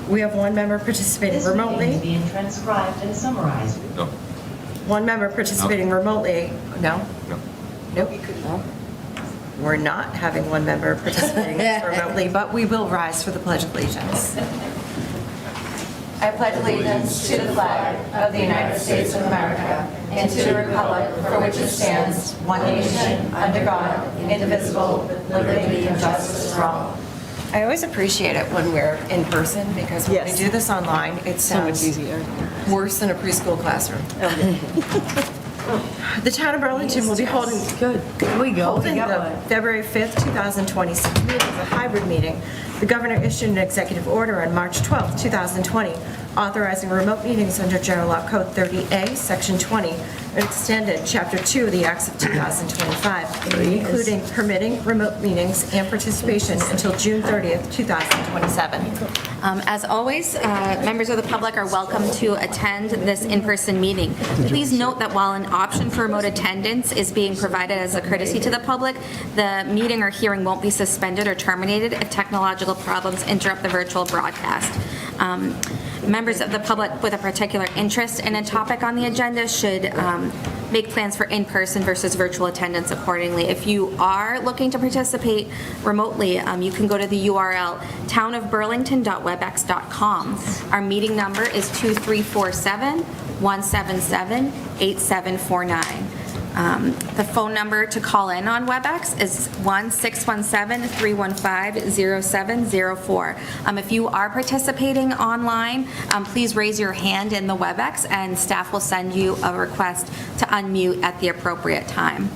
We have one member participating This meeting remotely. is being transcribed and summarized. No. One member participating remotely. No? No. Nope. We're not having one member participating remotely, but we will rise for the Pledge of Allegiance. I pledge allegiance to the flag of the United States of America and to the republic for which it stands, one nation, under God, indivisible, with liberty and justice for all. I always appreciate it when we're in person because when we Yes. do this online, it So much sounds easier. worse than a preschool classroom. The town of Burlington will be holding Good. Here we go. We Holding got the one. February 5th, 2026 meeting is a hybrid meeting. The governor issued an executive order on March 12th, 2020, authorizing remote meetings under General Law Code 30A, Section 20, and extended Chapter 2 of the Acts of 2025, including permitting remote meetings and participation until June 30th, 2027. As always, members of the public are welcome to attend this in-person meeting. Please note that while an option for remote attendance is being provided as a courtesy to the public, the meeting or hearing won't be suspended or terminated if technological problems interrupt the virtual broadcast. Members of the public with a particular interest in a topic on the agenda should make plans for in-person versus virtual attendance accordingly. If you are looking to participate remotely, you can go to the URL townofburlington.webex.com. Our meeting number is 2347-177-8749. The phone number to call in on WebEx is 1-617-315-0704. If you are participating online, please raise your hand in the WebEx and staff will send you a request to unmute at the appropriate time.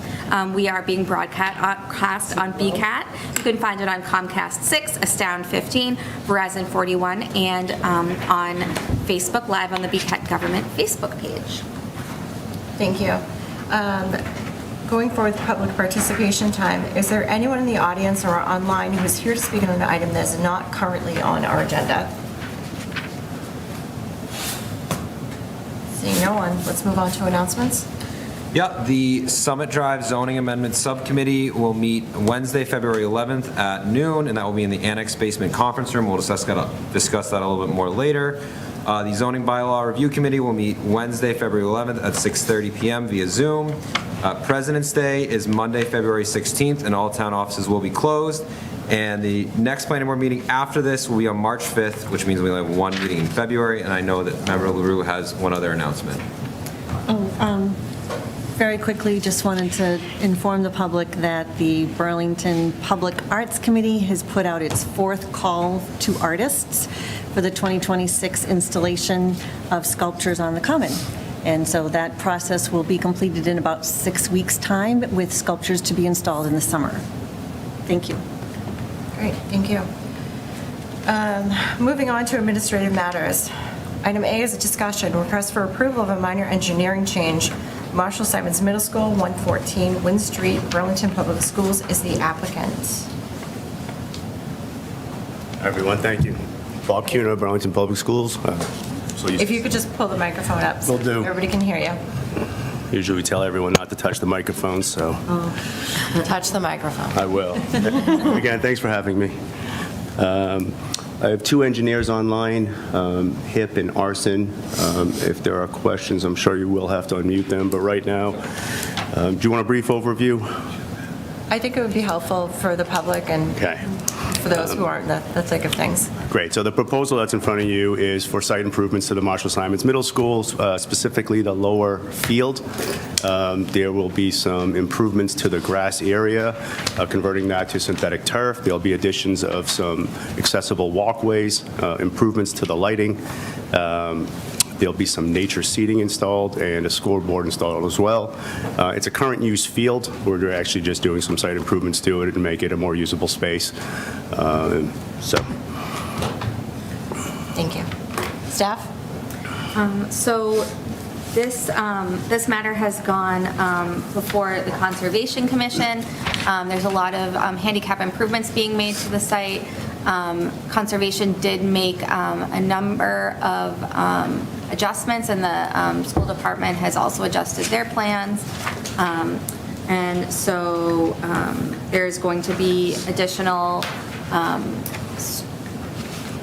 We are being broadcast on BCAT. You can find it on Comcast 6, Astound 15, Verizon 41, and on Facebook Live on the BCAT government Facebook page. Thank you. Going forward with public participation time, is there anyone in the audience or online who is here to speak on an item that is not currently on our agenda? Seeing no one, let's move on to announcements. Yep, the Summit Drive Zoning Amendment Subcommittee will meet Wednesday, February 11th at noon, and that will be in the Annex Basement Conference Room. We'll discuss that a little bit more later. The Zoning Bylaw Review Committee will meet Wednesday, February 11th at 6:30 p.m. via Zoom. President's Day is Monday, February 16th, and all town offices will be closed. And the next planning board meeting after this will be on March 5th, which means we only have one meeting in February, and I know that Member LaRue has one other announcement. Very quickly, just wanted to inform the public that the Burlington Public Arts Committee has put out its fourth call to artists for the 2026 installation of Sculptures on the Common. And so that process will be completed in about 6 weeks' time, with sculptures to be installed in the summer. Thank you. Great, thank you. Moving on to administrative matters. Item A is a discussion, request for approval of a minor engineering change. Marshall Simons Middle School, 114 Wynn Street, Burlington Public Schools is the applicant. Everyone, thank you. Bob Cuno, Burlington Public Schools. If you could just pull the microphone up so Will do. everybody can hear you. Usually we tell everyone not to touch the microphone, so Touch the microphone. I will. Again, thanks for having me. I have two engineers online, HIP and Arson. If there are questions, I'm sure you will have to unmute them, but right now, do you want a brief overview? I think it would be helpful for the public and Okay. for those who aren't in the thick of things. Great. So the proposal that's in front of you is for site improvements to the Marshall Simons Middle School, specifically the lower field. There will be some improvements to the grass area, converting that to synthetic turf. There'll be additions of some accessible walkways, improvements to the lighting. There'll be some nature seating installed and a scoreboard installed as well. It's a current use field. We're actually just doing some site improvements to it to make it a more usable space. So. Thank you. Staff? So this matter has gone before the Conservation Commission. There's a lot of handicap improvements being made to the site. Conservation did make a number of adjustments, and the school department has also adjusted their plans. And so there's going to be additional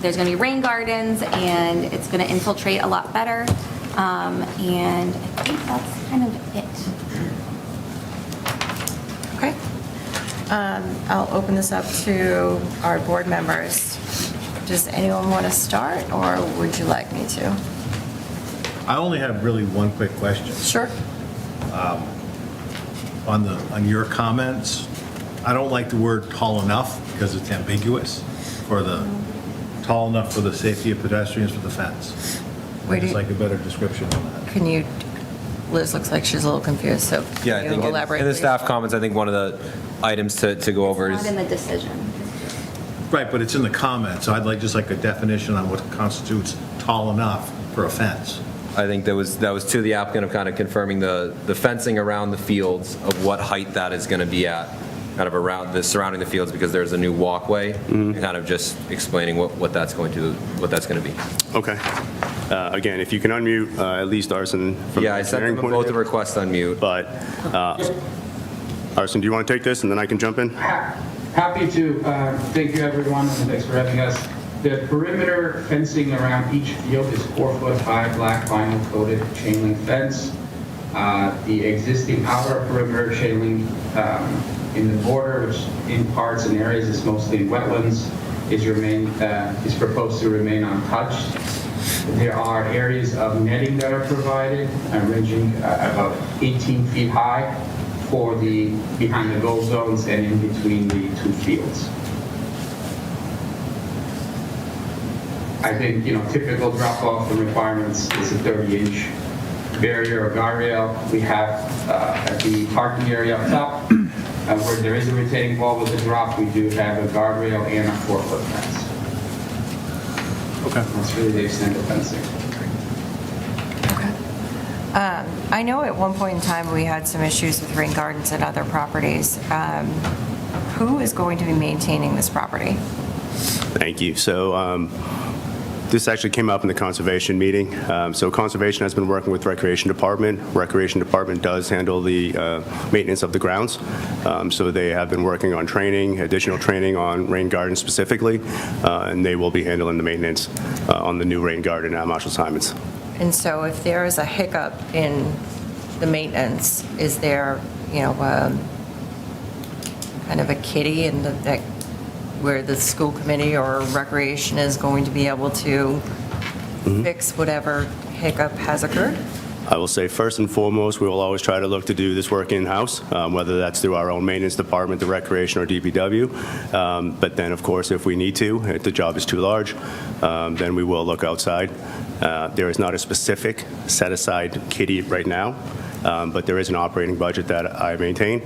There's going to be rain gardens, and it's going to infiltrate a lot better. And I think that's kind of it. Okay. I'll open this up to our board members. Does anyone want to start, or would you like me to? I only have really one quick question. Sure. On your comments, I don't like the word tall enough because it's ambiguous for the, tall enough for the safety of pedestrians with the fence. Where I'd do just you- like a better description on that. Can you, Liz looks like she's a little confused, so Yeah, I can think you in elaborate? in the please? staff comments, I think one of the items to go over Not is, in the decision. Right, but it's in the comments, so I'd like just like a definition on what constitutes tall enough for a fence. I think that was to the applicant of kind of confirming the fencing around the fields of what height that is going to be at, kind of around the surrounding the fields, because there's a new walkway, and kind of just explaining what that's going to be. Okay. Again, if you can unmute at least Arson from the Yeah, I sent engineering them point of both a view. request on mute. But Arson, do you want to take this and then I can jump in? Happy to. Thank you, everyone, and thanks for having us. The perimeter fencing around each field is 4-foot high black vinyl coated chain link fence. The existing outer perimeter chain link in the border, which in parts and areas is mostly wetlands, is proposed to remain untouched. There are areas of netting that are provided, ranging about 18 feet high for the behind the goal zones and in between the two fields. I think, typical drop-off the requirements is a 30-inch barrier or guardrail. We have at the parking area up top, where there is a retaining wall with a drop, we do have a guardrail and a 4-foot fence. Okay. That's really the extent of fencing. Okay. I know at one point in time, we had some issues with rain gardens at other properties. Who is going to be maintaining this property? Thank you. So this actually came up in the conservation meeting. So conservation has been working with recreation department. Recreation department does handle the maintenance of the grounds. So they have been working on training, additional training on rain garden specifically, and they will be handling the maintenance on the new rain garden at Marshall Simons. And so if there is a hiccup in the maintenance, is there, kind of a kitty in that where the school committee or recreation is going to be able to fix whatever hiccup has occurred? I will say first and foremost, we will always try to look to do this work in-house, whether that's through our own maintenance department, the recreation, or DPW. But then, of course, if we need to, if the job is too large, then we will look outside. There is not a specific set-aside kitty right now, but there is an operating budget that I maintain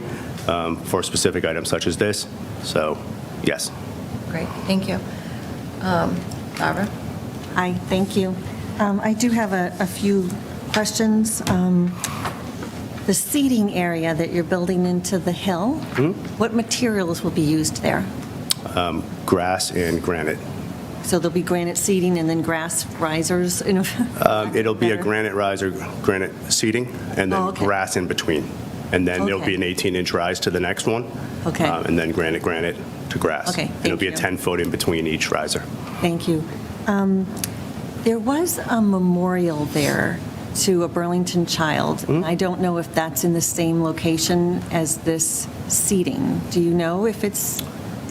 for specific items such as this. So, yes. Great, thank you. Barbara? Hi, thank you. I do have a few questions. The seating area that you're building into the hill, what materials will be used there? Grass and granite. So there'll be granite seating and then grass risers? It'll be a granite riser, granite seating, and then Oh, okay. grass in between. And then there'll be Okay. an 18-inch rise to the next one. Okay. And then granite to grass. Okay, And it'll thank be a you. 10-foot in between each riser. Thank you. There was a memorial there to a Burlington child. I don't know if that's in the same location as this seating. Do you know if it's?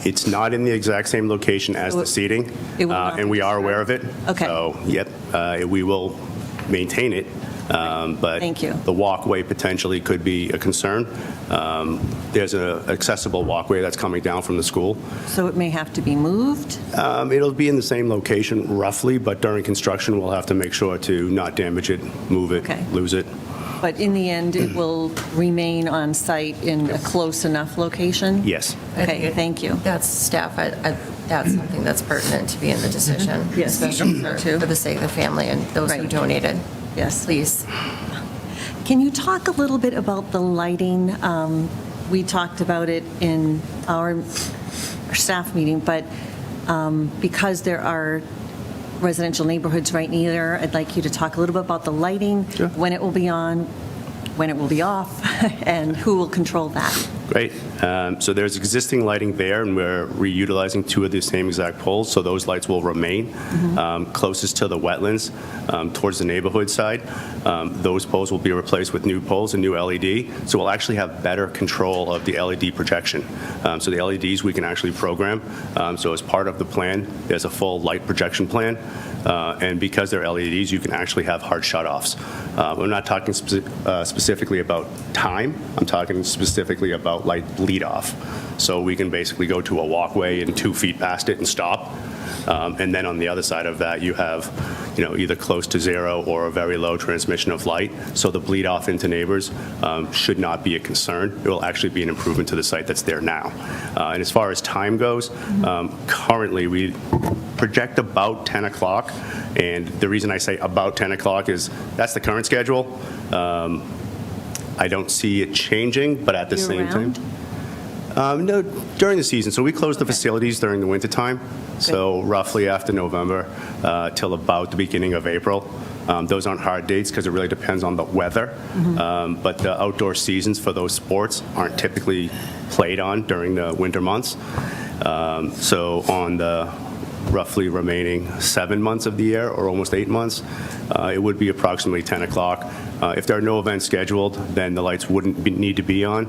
It's not in the exact same location as the seating, It will not and we be are aware of it. Okay. So, yep, we will maintain it, but Thank you. the walkway potentially could be a concern. There's an accessible walkway that's coming down from the school. So it may have to be moved? It'll be in the same location roughly, but during construction, we'll have to make sure to not damage it, move it, Okay. lose it. But in the end, it will remain on site in a close enough location? Yes. Okay, thank you. That's staff, that's something that's pertinent to be in the decision. Yes. Especially for the sake of the family and those who Right. donated. Yes. Please. Can you talk a little bit about the lighting? We talked about it in our staff meeting, but because there are residential neighborhoods right near, I'd like you to talk a little bit about the lighting, Sure. when it will be on, when it will be off, and who will control that. Great. So there's existing lighting there, and we're reutilizing 2 of the same exact poles, so those lights will remain. Closest to the wetlands, towards the neighborhood side, those poles will be replaced with new poles and new LED, so we'll actually have better control of the LED projection. So the LEDs we can actually program. So as part of the plan, there's a full light projection plan, and because they're LEDs, you can actually have hard shutoffs. We're not talking specifically about time, I'm talking specifically about light bleed off. So we can basically go to a walkway and 2 feet past it and stop. And then on the other side of that, you have, either close to zero or a very low transmission of light. So the bleed off into neighbors should not be a concern. It will actually be an improvement to the site that's there now. And as far as time goes, currently we project about 10 o'clock. And the reason I say about 10 o'clock is that's the current schedule. I don't see it changing, but at the same time. No, during the season. So we close the facilities during the wintertime, so roughly after November till about the beginning of April. Those aren't hard dates because it really depends on the weather. But the outdoor seasons for those sports aren't typically played on during the winter months. So on the roughly remaining 7 months of the year, or almost 8 months, it would be approximately 10 o'clock. If there are no events scheduled, then the lights wouldn't need to be on.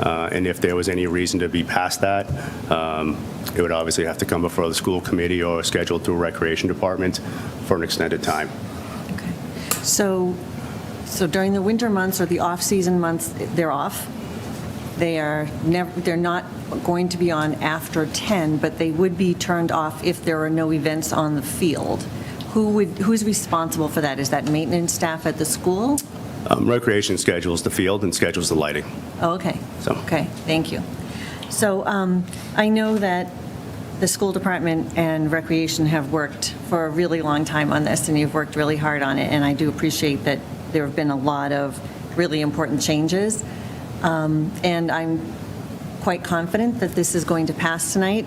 And if there was any reason to be past that, it would obviously have to come before the school committee or scheduled through Recreation Department for an extended time. Okay. So during the winter months or the off-season months, they're off? They're not going to be on after 10, but they would be turned off if there are no events on the field. Who's responsible for that? Is that maintenance staff at the school? Recreation schedules the field and schedules the lighting. Oh, okay. So- Okay, thank you. So I know that the school department and recreation have worked for a really long time on this, and you've worked really hard on it, and I do appreciate that there have been a lot of really important changes. And I'm quite confident that this is going to pass tonight,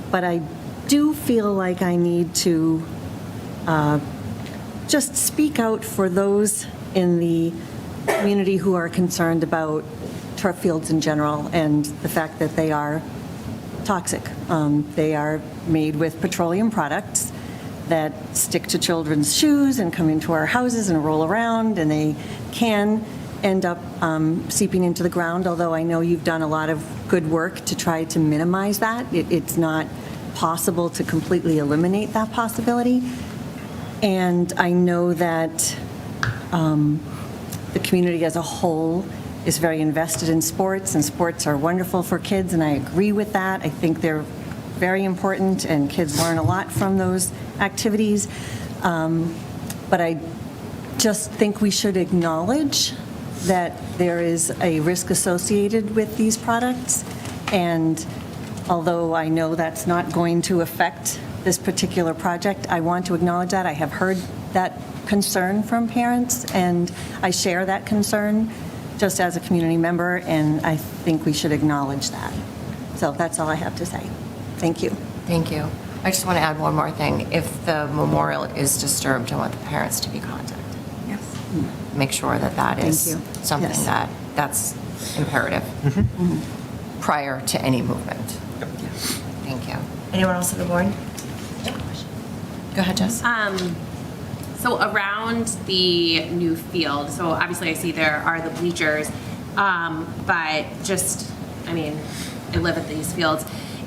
but I do feel like I need to just speak out for those in the community who are concerned about turf fields in general and the fact that they are toxic. They are made with petroleum products that stick to children's shoes and come into our houses and roll around, and they can end up seeping into the ground, although I know you've done a lot of good work to try to minimize that. It's not possible to completely eliminate that possibility. And I know that the community as a whole is very invested in sports, and sports are wonderful for kids, and I agree with that. I think they're very important, and kids learn a lot from those activities. But I just think we should acknowledge that there is a risk associated with these products, and although I know that's not going to affect this particular project, I want to acknowledge that. I have heard that concern from parents, and I share that concern just as a community member, and I think we should acknowledge that. So that's all I have to say. Thank you. Thank you. I just want to add one more thing. If the memorial is disturbed, I want the parents to be contacted. Yes. Make sure that that is Thank you. something Yes. that's imperative prior to any movement. Thank you. Anyone else on the board? Go ahead, Jess. So around the new field, so obviously I see there are the bleachers, but just, I live at these fields.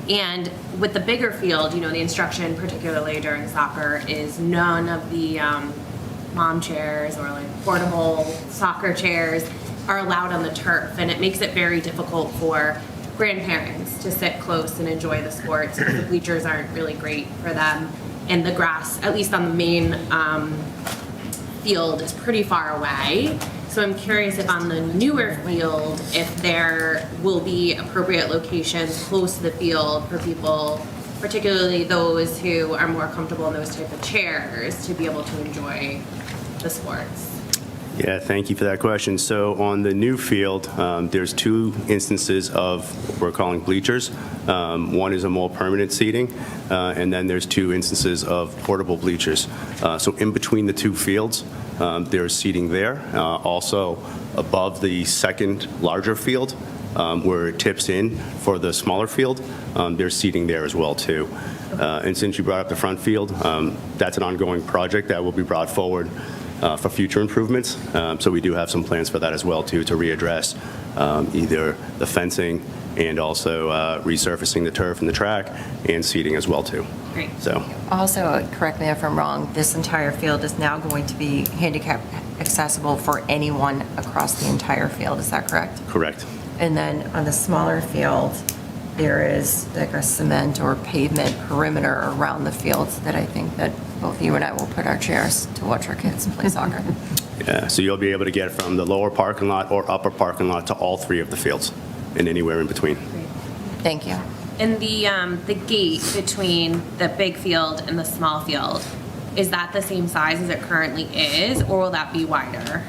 And with the bigger field, the instruction, particularly during soccer, is none of the mom chairs or like portable soccer chairs are allowed on the turf. And it makes it very difficult for grandparents to sit close and enjoy the sports. The bleachers aren't really great for them. And the grass, at least on the main field, is pretty far away. So I'm curious if on the newer field, if there will be appropriate locations close to the field for people, particularly those who are more comfortable in those type of chairs, to be able to enjoy the sports. Yeah, thank you for that question. So on the new field, there's 2 instances of what we're calling bleachers. One is a more permanent seating, and then there's 2 instances of portable bleachers. So in between the 2 fields, there's seating there. Also above the second larger field, where it tips in for the smaller field, there's seating there as well, too. And since you brought up the front field, that's an ongoing project that will be brought forward for future improvements. So we do have some plans for that as well, too, to readdress either the fencing and also resurfacing the turf and the track and seating as well, too. Great. So, Also, correct me if I'm wrong, this entire field is now going to be handicap accessible for anyone across the entire field, is that correct? correct. And then on the smaller field, there is like a cement or pavement perimeter around the field that I think that both you and I will put our chairs to watch our kids play soccer. Yeah, so you'll be able to get from the lower parking lot or upper parking lot to all three of the fields and anywhere in between. Thank you. And the gate between the big field and the small field, is that the same size as it currently is, or will that be wider?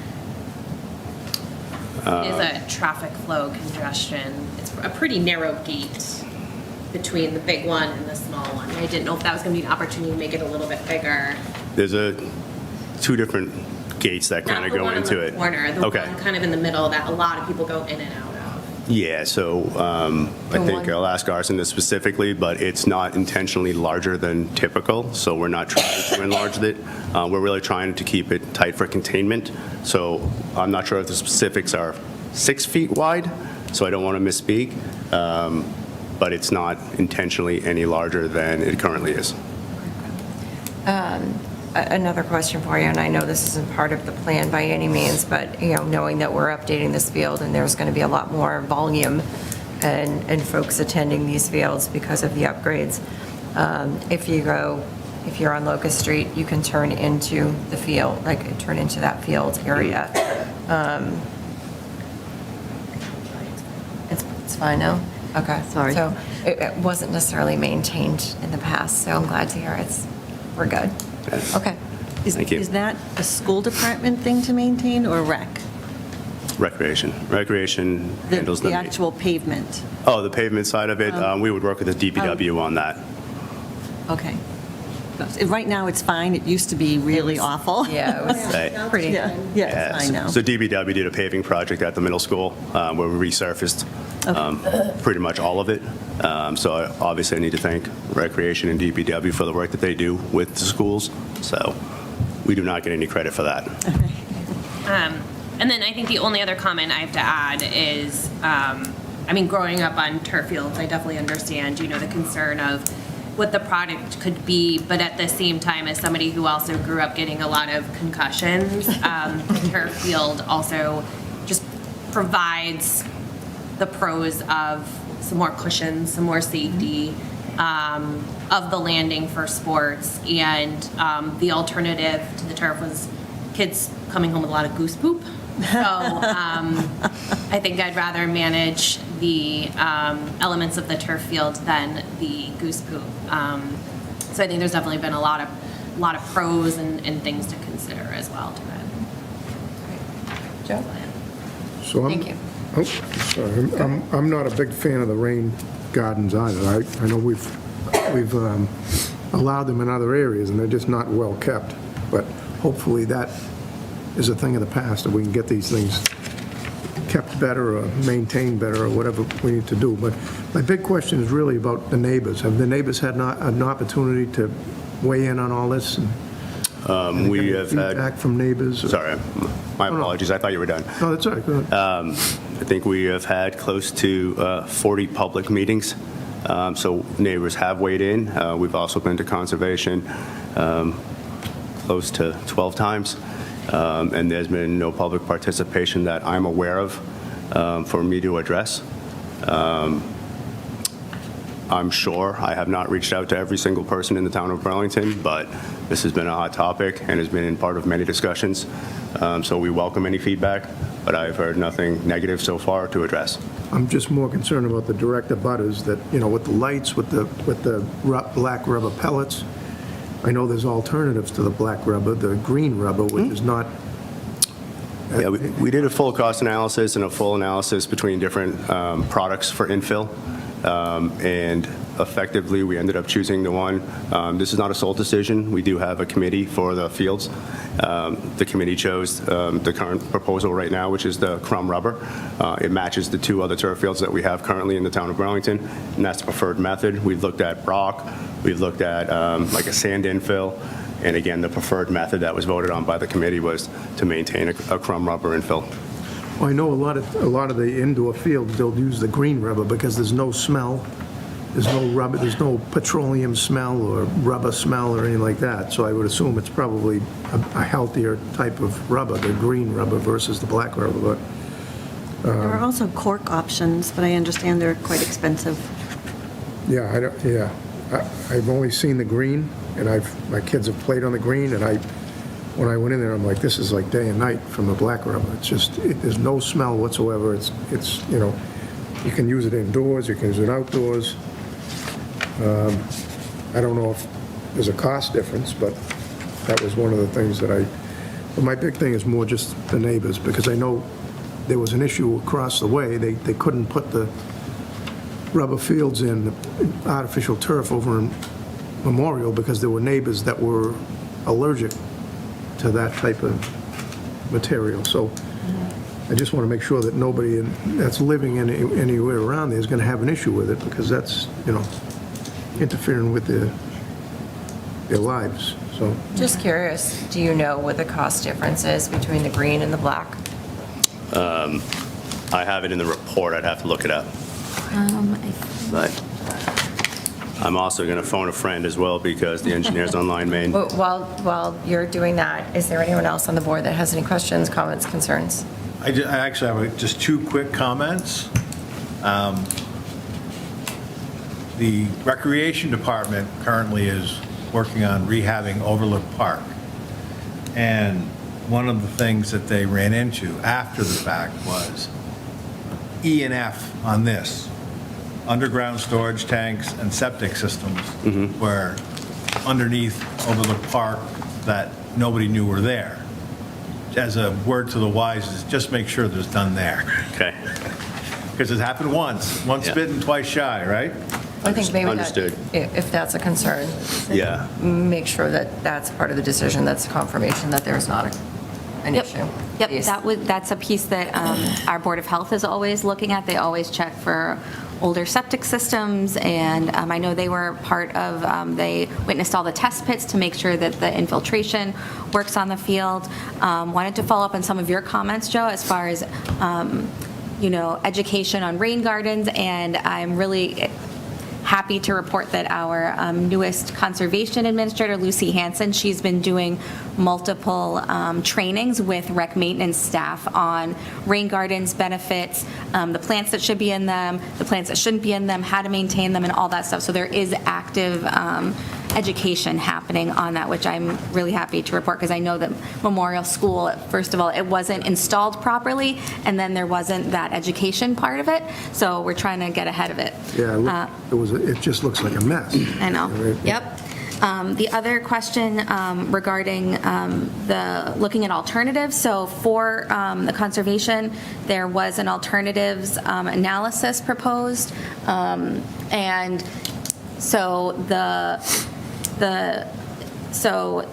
Is a traffic flow congestion, it's a pretty narrow gate between the big one and the small one. I didn't know if that was gonna be an opportunity to make it a little bit bigger. There's two different gates that kind of go into it. Not the one on the corner, the Okay. one kind of in the middle that a lot of people go in and out of. Yeah, so I think I'll ask Arson this specifically, but it's not intentionally larger than typical, so we're not trying to enlarge it. We're really trying to keep it tight for containment. So I'm not sure if the specifics are 6 feet wide, so I don't want to misspeak, but it's not intentionally any larger than it currently is. Another question for you, and I know this isn't part of the plan by any means, but, you know, knowing that we're updating this field and there's going to be a lot more volume and folks attending these fields because of the upgrades, if you're on Locust Street, you can turn into the field, like turn into that field area. It's fine now? Okay. Sorry. So it wasn't necessarily maintained in the past, so I'm glad to hear we're good. Okay. Thank you. Is that a school department thing to maintain or rec? Recreation handles The actual pavement? Oh, the pavement side of it, we would work with the DPW on that. Okay. Right now, it's fine. It used to be really awful. Yeah, it was Right. pretty. Yeah, it's fine now. So DBW did a paving project at the middle school where we resurfaced pretty much all of it. So obviously I need to thank Recreation and DBW for the work that they do with the schools. So we do not get any credit for that. And then I think the only other comment I have to add is, I mean, growing up on turf fields, I definitely understand, you know, the concern of what the product could be, but at the same time, as somebody who also grew up getting a lot of concussions, the turf field also just provides the pros of some more cushions, some more safety, of the landing for sports, and the alternative to the turf was kids coming home with a lot of goose poop. So I think I'd rather manage the elements of the turf field than the goose poop. So I think there's definitely been a lot of pros and things to consider as well to it. Joe? So Thank you. Oh, sorry. I'm not a big fan of the rain gardens either. I know we've allowed them in other areas, and they're just not well kept. But hopefully that is a thing of the past, that we can get these things kept better or maintained better or whatever we need to do. But my big question is really about the neighbors. Have the neighbors had an opportunity to weigh in on all this? We have had, feedback from neighbors? sorry, my apologies, I thought you were done. No, that's all right. Go ahead. I think we have had close to 40 public meetings, so neighbors have weighed in. We've also been to conservation close to 12 times, and there's been no public participation that I'm aware of for me to address. I'm sure I have not reached out to every single person in the town of Burlington, but this has been a hot topic and has been in part of many discussions. So we welcome any feedback, but I've heard nothing negative so far to address. I'm just more concerned about the direct abutters that, you know, with the lights, with the black rubber pellets. I know there's alternatives to the black rubber, the green rubber, which is not. Yeah, we did a full cost analysis and a full analysis between different products for infill. And effectively, we ended up choosing the one. This is not a sole decision. We do have a committee for the fields. The committee chose the current proposal right now, which is the crumb rubber. It matches the 2 other turf fields that we have currently in the town of Burlington, and that's the preferred method. We've looked at rock, we've looked at like a sand infill, and again, the preferred method that was voted on by the committee was to maintain a crumb rubber infill. Well, I know a lot of the indoor fields, they'll use the green rubber because there's no smell. There's no rubber, there's no petroleum smell or rubber smell or anything like that. So I would assume it's probably a healthier type of rubber, the green rubber versus the black rubber. But There are also cork options, but I understand they're quite expensive. yeah, I've only seen the green, and my kids have played on the green, and when I went in there, I'm like, this is like day and night from the black rubber. It's just, there's no smell whatsoever. It's you know, you can use it indoors, you can use it outdoors. I don't know if there's a cost difference, but that was one of the things that but my big thing is more just the neighbors, because I know there was an issue across the way. They couldn't put the rubber fields in, artificial turf over in Memorial, because there were neighbors that were allergic to that type of material. So I just want to make sure that nobody that's living anywhere around there is going to have an issue with it, because that's, you know, interfering with their lives. So Just curious, do you know what the cost difference is between the green and the black? I have it in the report. I'd have to look it up. But I'm also going to phone a friend as well, because the engineers online may. Well, while you're doing that, is there anyone else on the board that has any questions, comments, concerns? I actually have just 2 quick comments. The Recreation Department currently is working on rehabbing Overlook Park. And one of the things that they ran into after the fact was E and F on this. Underground storage tanks and septic systems were underneath Overlook Park that nobody knew were there. As a word to the wise, is just make sure there's none there. Okay. Because it happened once Yeah. bitten, twice shy, right? I think maybe Understood. if that's a concern, Yeah. make sure that that's part of the decision, that's confirmation that there's not an issue. Yep, Please. that's a piece that our Board of Health is always looking at. They always check for older septic systems, and I know they were part of, they witnessed all the test pits to make sure that the infiltration works on the field. Wanted to follow up on some of your comments, Joe, as far as, you know, education on rain gardens, and I'm really happy to report that our newest conservation administrator, Lucy Hansen, she's been doing multiple trainings with rec maintenance staff on rain gardens benefits, the plants that should be in them, the plants that shouldn't be in them, how to maintain them, and all that stuff. So there is active education happening on that, which I'm really happy to report, because I know that Memorial School, first of all, it wasn't installed properly, and then there wasn't that education part of it. So we're trying to get ahead of it. yeah, it just looks like a mess. I know. Yep. The other question regarding looking at alternatives. So for the conservation, there was an alternatives analysis proposed, and so so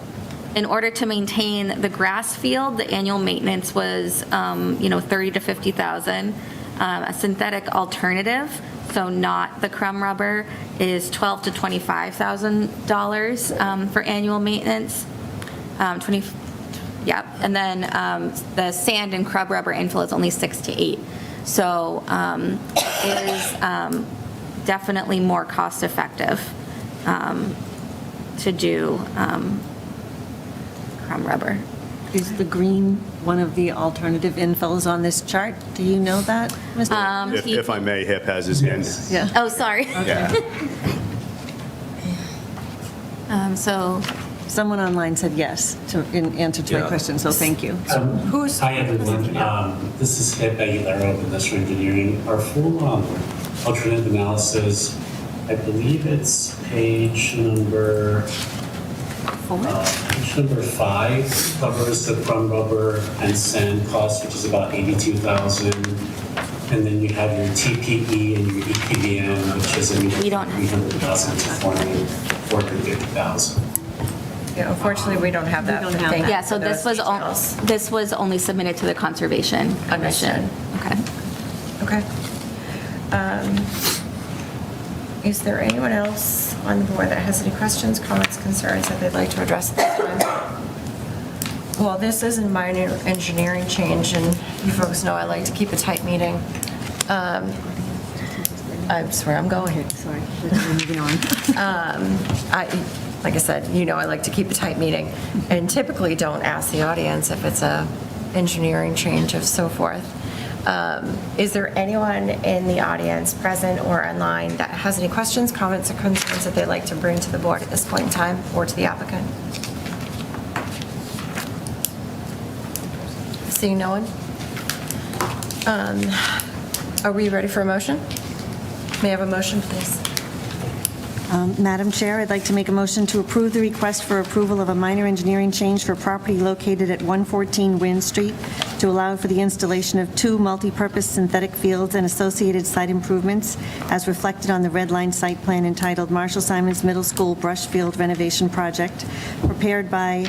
in order to maintain the grass field, the annual maintenance was $30,000 to $50,000. A synthetic alternative, so not the crumb rubber, is $12,000 to $25,000 for annual maintenance. Yep, and then the sand and crumb rubber infill is only 6 to 8. So it is definitely more cost effective to do crumb rubber. Is the green one of the alternative infills on this chart? Do you know that, Mr.? If I may, Hip has his hand. Yeah. Oh, sorry. Yeah. So, Someone online said yes in answer to my Yeah. question, so thank you. Hi, everyone. This is Hip Aguilera with Industrial Engineering. Our full alternative analysis, I believe it's page number 5, covers the crumb rubber and sand cost, which is about $82,000. And then you have your TPE and your EPBM, which is anywhere We don't- from 300,000 to 450,000. Yeah, unfortunately, we don't have that. We don't for have things- that. Yeah, so for those details. this was only submitted to the Conservation Commission. Okay. Okay. Is there anyone else on the board that has any questions, comments, concerns that they'd like to address at this time? Well, this is a minor engineering change, and you folks know I like to keep a tight meeting. I swear I'm going. Sorry, we're moving on. Like I said, you know I like to keep a tight meeting, and typically don't ask the audience if it's a engineering change of so forth. Is there anyone in the audience, present or online, that has any questions, comments, or concerns that they'd like to bring to the board at this point in time, or to the applicant? Seeing no one? Are we ready for a motion? May I have a motion, please? Madam Chair, I'd like to make a motion to approve the request for approval of a minor engineering change for property located at 114 Wynn Street to allow for the installation of 2 multi-purpose synthetic fields and associated site improvements as reflected on the red line site plan entitled Marshall Simons Middle School Brush Field Renovation Project, prepared by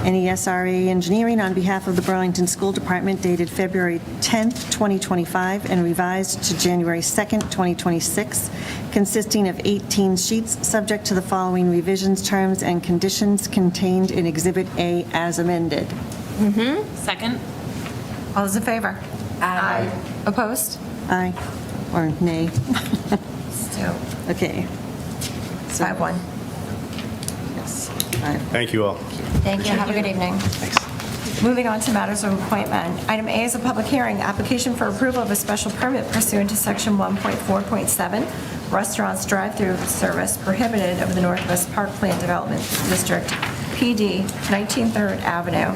NESRA Engineering on behalf of the Burlington School Department, dated February 10th, 2025, and revised to January 2nd, 2026, consisting of 18 sheets, subject to the following revisions, terms, and conditions contained in Exhibit A as amended. Second? All those in favor? Aye. Opposed? Aye, or nay? So, Okay. 5-1. Yes. Aye. Thank you all. Thank you. Have a good evening. Moving on to matters of appointment. Item A is a public hearing, application for approval of a special permit pursuant to Section 1.4.7, restaurants drive-through service prohibited of the Northwest Park Plan Development District, PD, 19 3rd Avenue.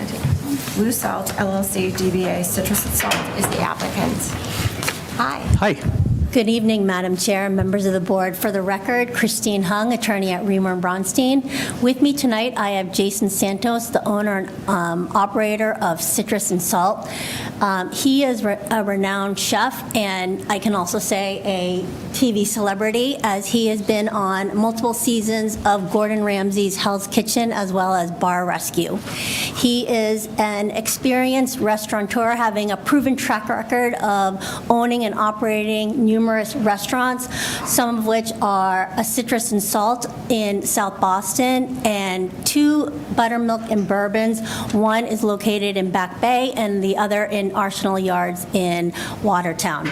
Blue Salt LLC, DBA Citrus and Salt is the applicant. Hi. Hi. Good evening, Madam Chair, members of the board. For the record, Christine Hung, attorney at Reamer and Bronstein. With me tonight, I have Jason Santos, the owner and operator of Citrus and Salt. He is a renowned chef, and I can also say a TV celebrity, as he has been on multiple seasons of Gordon Ramsay's Hell's Kitchen as well as Bar Rescue. He is an experienced restaurateur, having a proven track record of owning and operating numerous restaurants, some of which are a Citrus and Salt in South Boston and 2 Buttermilk and Bourbons. One is located in Back Bay and the other in Arsenal Yards in Watertown.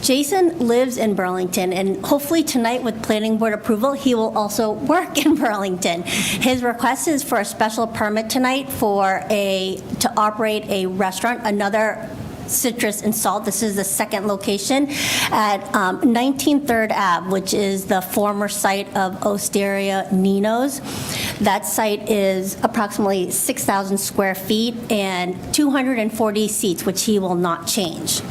Jason lives in Burlington, and hopefully tonight with planning board approval, he will also work in Burlington. His request is for a special permit tonight to operate a restaurant, another Citrus and Salt. This is the second location at 19 3rd Ave, which is the former site of Osteria Nino's. That site is approximately 6,000 square feet and 240 seats, which he will not change.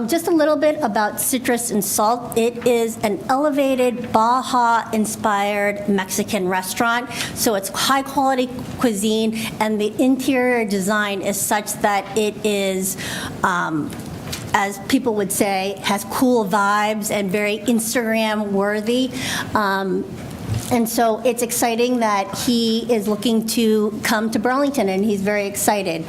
Just a little bit about Citrus and Salt. It is an elevated Baja-inspired Mexican restaurant, so it's high-quality cuisine, and the interior design is such that it is, as people would say, has cool vibes and very Instagram-worthy. And so it's exciting that he is looking to come to Burlington, and he's very excited.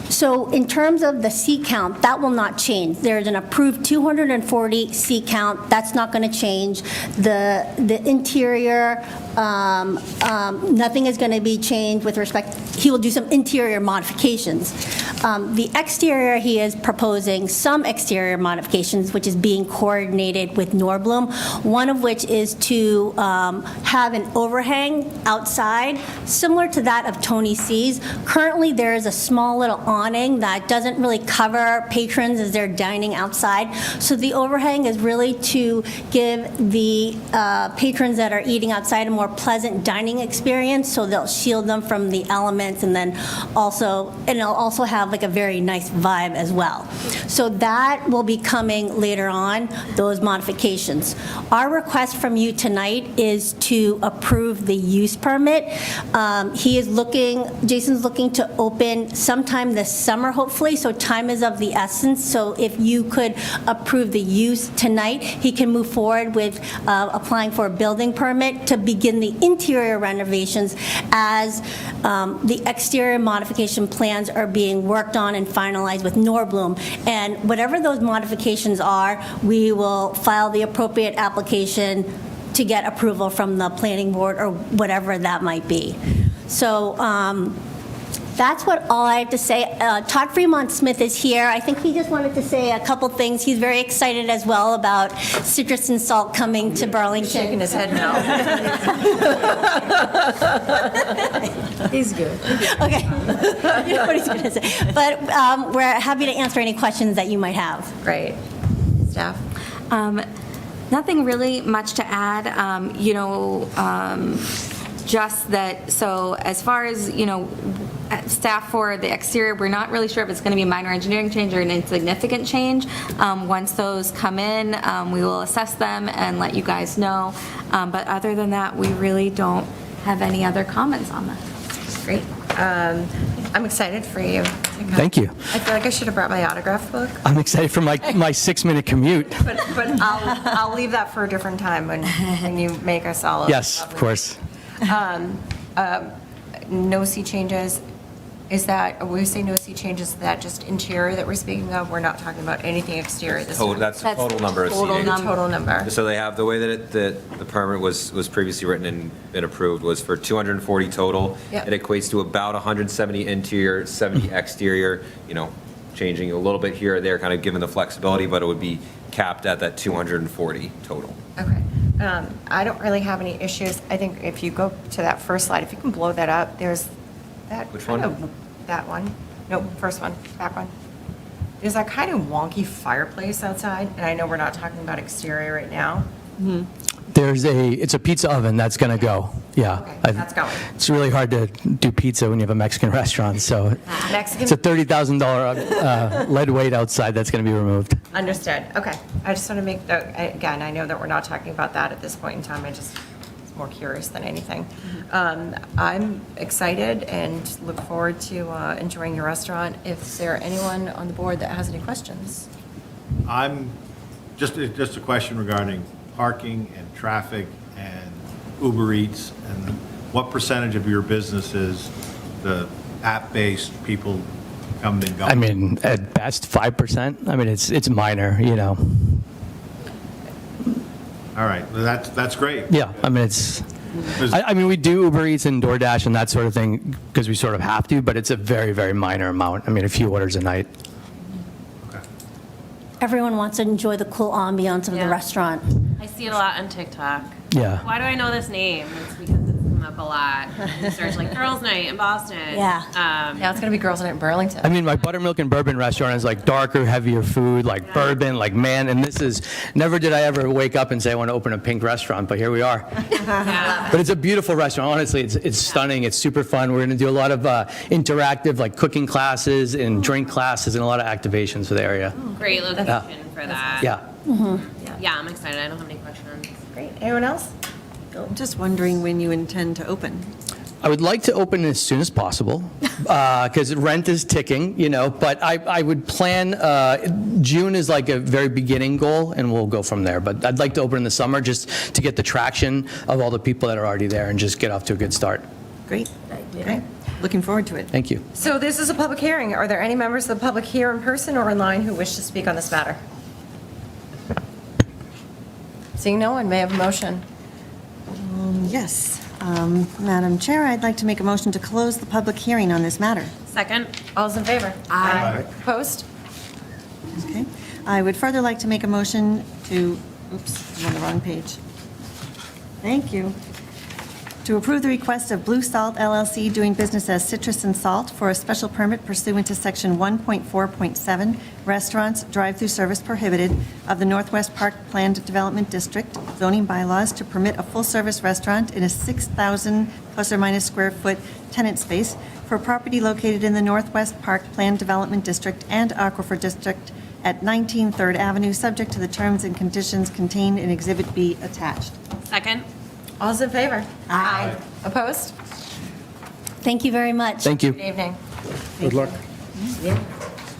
So in terms of the seat count, that will not change. There's an approved 240 seat count. That's not going to change. The interior, nothing is going to be changed with respect. He will do some interior modifications. The exterior, he is proposing some exterior modifications, which is being coordinated with Norbloom, one of which is to have an overhang outside, similar to that of Tony C's. Currently, there is a small little awning that doesn't really cover patrons as they're dining outside. So the overhang is really to give the patrons that are eating outside a more pleasant dining experience, so they'll shield them from the elements, and then it'll also have like a very nice vibe as well. So that will be coming later on, those modifications. Our request from you tonight is to approve the use permit. Jason's looking to open sometime this summer, hopefully, so time is of the essence. So if you could approve the use tonight, he can move forward with applying for a building permit to begin the interior renovations as the exterior modification plans are being worked on and finalized with Norbloom. And whatever those modifications are, we will file the appropriate application to get approval from the planning board or whatever that might be. So that's all I have to say. Todd Fremont Smith is here. I think he just wanted to say a couple things. He's very excited as well about Citrus and Salt coming to Burlington. Shaking his head no. He's good. Okay. You know what he's going to say. But we're happy to answer any questions that you might have. Great. Staff? Nothing really much to add. Just that, so as far as, staff for the exterior, we're not really sure if it's going to be a minor engineering change or an insignificant change. Once those come in, we will assess them and let you guys know. But other than that, we really don't have any other comments on that. Great. I'm excited for you. Thank you. I feel like I should have brought my autograph book, I'm excited for my 6-minute commute. but I'll leave that for a different time when you make us all. Yes, of course. No sea changes. Is that, when we say no sea changes, is that just interior that we're speaking of? We're not talking about anything exterior this time? That's the total number of Total seating. Total number. So they have, the way that the permit was previously written and been approved was for 240 total. Yep. It equates to about 170 interior, 70 exterior, changing a little bit here or there, kind of given the flexibility, but it would be capped at that 240 total. Okay. I don't really have any issues. I think if you go to that first slide, if you can blow that up, there's that. Which kind one? of- That one. Nope, first one, back one. There's that kind of wonky fireplace outside, and I know we're not talking about exterior right now. It's a pizza oven that's going to go. Yeah. Okay, that's going. It's really hard to do pizza when you have a Mexican restaurant, so Mexican. it's a $30,000 lead weight outside that's going to be removed. Understood. Okay. I just want to make, again, I know that we're not talking about that at this point in time. I just was more curious than anything. I'm excited and look forward to enjoying your restaurant. Is there anyone on the board that has any questions? I'm, just a question regarding parking and traffic and Uber Eats, and what percentage of your business is the app-based people coming and going? I mean, at best, 5%. I mean, it's minor, All right, well, that's great. Yeah, I mean, I mean, we do Uber Eats and DoorDash and that sort of thing because we sort of have to, but it's a very, very minor amount. I mean, a few orders a night. Everyone wants to enjoy the cool ambiance of the restaurant. I see it a lot on TikTok. Yeah. Why do I know this name? It's because it's come up a lot. You search like Girls Night in Boston. Yeah. Now it's going to be Girls Night in Burlington. I mean, my buttermilk and bourbon restaurant is like darker, heavier food, like bourbon, like and this is, never did I ever wake up and say I want to open a pink restaurant, but here we are. But it's a beautiful restaurant. Honestly, it's stunning. It's super fun. We're going to do a lot of interactive, like cooking classes and drink classes and a lot of activations for the area. Great location for that. Yeah. Yeah, I'm excited. I don't have any questions. Great. Anyone else? I'm just wondering when you intend to open. I would like to open as soon as possible because rent is ticking, but I would plan, June is like a very beginning goal and we'll go from there. But I'd like to open in the summer just to get the traction of all the people that are already there and just get off to a good start. Great. Great. Looking forward to it. Thank you. So this is a public hearing. Are there any members of the public here in person or online who wish to speak on this matter? Seeing no one, may I have a motion? Yes. Madam Chair, I'd like to make a motion to close the public hearing on this matter. Second. All's in favor? Aye. Opposed? Okay. I would further like to make a motion to, oops, I'm on the wrong page. Thank you. To approve the request of Blue Salt LLC doing business as Citrus and Salt for a special permit pursuant to Section 1.4.7, Restaurants, Drive-Through Service Prohibited of the Northwest Park Planned Development District zoning bylaws to permit a full-service restaurant in a 6,000 plus or minus square foot tenant space for property located in the Northwest Park Planned Development District and Aquifer District at 19 3rd Avenue, subject to the terms and conditions contained in Exhibit B attached. Second? All's in favor? Aye. Opposed? Thank you very much. Thank you. Good evening. Good luck.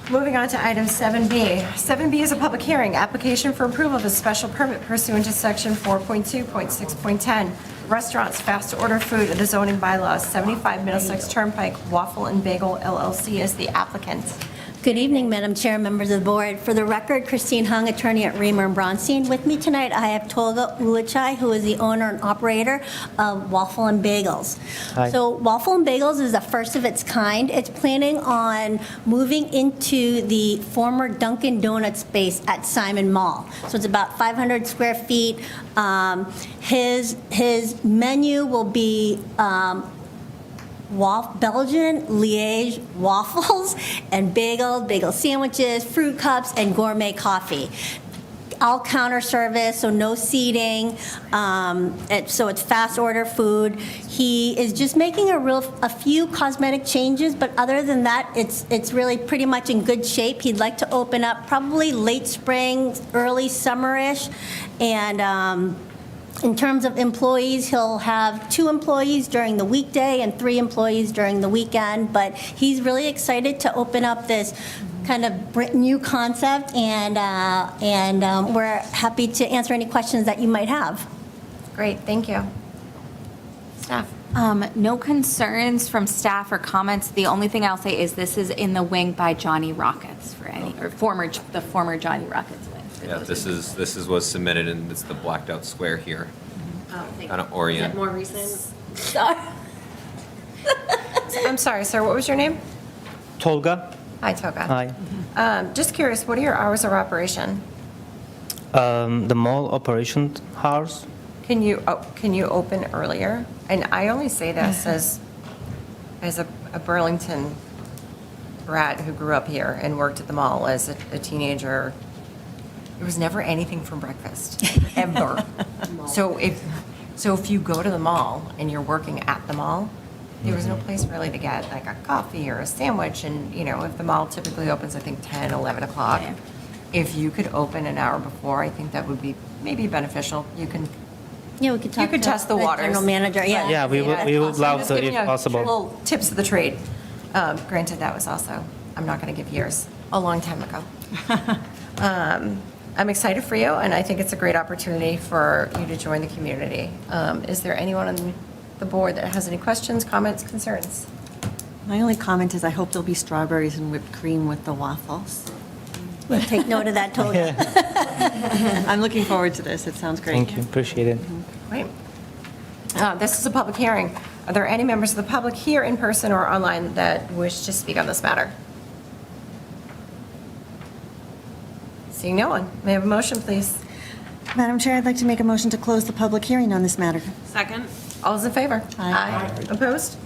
Moving on to item 7B. 7B is a public hearing, application for approval of a special permit pursuant to Section 4.2.6.10, restaurants, fast order food of the zoning bylaws, 75 Middlesex Turnpike, Waffle and Bagel LLC is the applicant. Good evening, Madam Chair, members of the board. For the record, Christine Hung, attorney at Reamer and Bronstein. With me tonight, I have Tolga Ulichai, who is the owner and operator of Waffle and Bagels. Hi. So Waffle and Bagels is the first of its kind. It's planning on moving into the former Dunkin' Donuts space at Simon Mall. So it's about 500 square feet. His menu will be Belgian Liège waffles and bagel sandwiches, fruit cups, and gourmet coffee. All counter service, so no seating. So it's fast order food. He is just making a few cosmetic changes, but other than that, it's really pretty much in good shape. He'd like to open up probably late spring, early summerish, and in terms of employees, he'll have 2 employees during the weekday and 3 employees during the weekend, but he's really excited to open up this kind of new concept, and we're happy to answer any questions that you might have. Great, thank you. Staff? No concerns from staff or comments. The only thing I'll say is this is in the wing by Johnny Rockets for any, or the former Johnny Rockets wing. Yeah, this is what's submitted, and it's the blacked out square here. Oh, thank Kind of you. orient. Is it more recent? I'm sorry, sir, what was your name? Tolga. Hi, Toga. Hi. Just curious, what are your hours of operation? The mall operation hours. Can you open earlier? And I only say this as a Burlington brat who grew up here and worked at the mall as a teenager. There was never anything for breakfast, ever. So if you go to the mall and you're working at the mall, there was no place really to get like a coffee or a sandwich. And, if the mall typically opens, I think 10, 11 o'clock, if you could open an hour before, I think that would be maybe beneficial. You can Yeah, we could talk You could to test the waters. general manager, yeah. Yeah, we would love to, if possible. Little tips of the trade. Granted, that was also, I'm not going to give years, a long time ago. I'm excited for you, and I think it's a great opportunity for you to join the community. Is there anyone on the board that has any questions, comments, concerns? My only comment is I hope there'll be strawberries and whipped cream with the waffles. We'll take note of that, Tolga. I'm looking forward to this. It sounds great. Thank you, appreciate it. Great. This is a public hearing. Are there any members of the public here in person or online that wish to speak on this matter? Seeing no one, may I have a motion, please? Madam Chair, I'd like to make a motion to close the public hearing on this matter. Second? All those in favor? Aye. Opposed?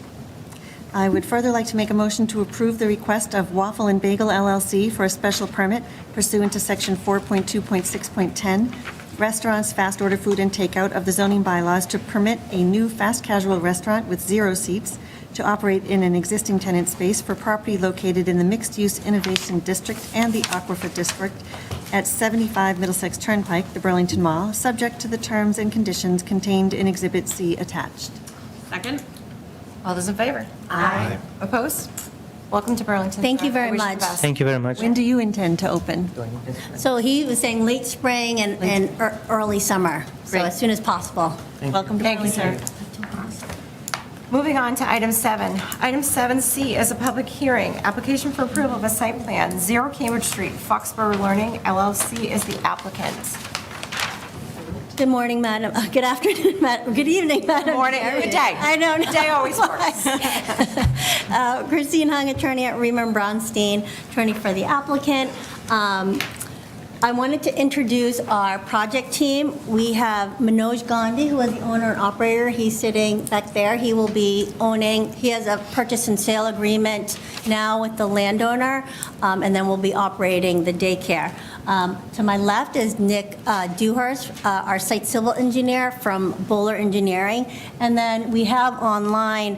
I would further like to make a motion to approve the request of Waffle and Bagel LLC for a special permit pursuant to Section 4.2.6.10, restaurants, fast order food and takeout of the zoning bylaws to permit a new fast casual restaurant with 0 seats to operate in an existing tenant space for property located in the Mixed-Use Innovation District and the Aquifer District at 75 Middlesex Turnpike, the Burlington Mall, subject to the terms and conditions contained in Exhibit C attached. Second? All those in favor? Aye. Opposed? Welcome to Burlington. Thank you I very wish you the much. best. Thank you very much. When do you intend to open? So he was saying late spring and early summer, so Great. as soon as possible. Welcome to Thank you, Burlington. sir. Moving on to item 7. Item 7C is a public hearing. Application for approval of a site plan, 0 Cambridge Street, Foxborough Learning LLC is the applicant. Good morning, madam, good afternoon, madam, good evening, madam. Good morning, Chair. good day. I know. Good day always works. Christine Hung, attorney at Reamer and Bronstein, attorney for the applicant. I wanted to introduce our project team. We have Manoj Gandhi, who is the owner and operator. He's sitting back there. He will be owning, he has a purchase and sale agreement now with the landowner, and then we'll be operating the daycare. To my left is Nick Dewhurst, our site civil engineer from Bowler Engineering. And then we have online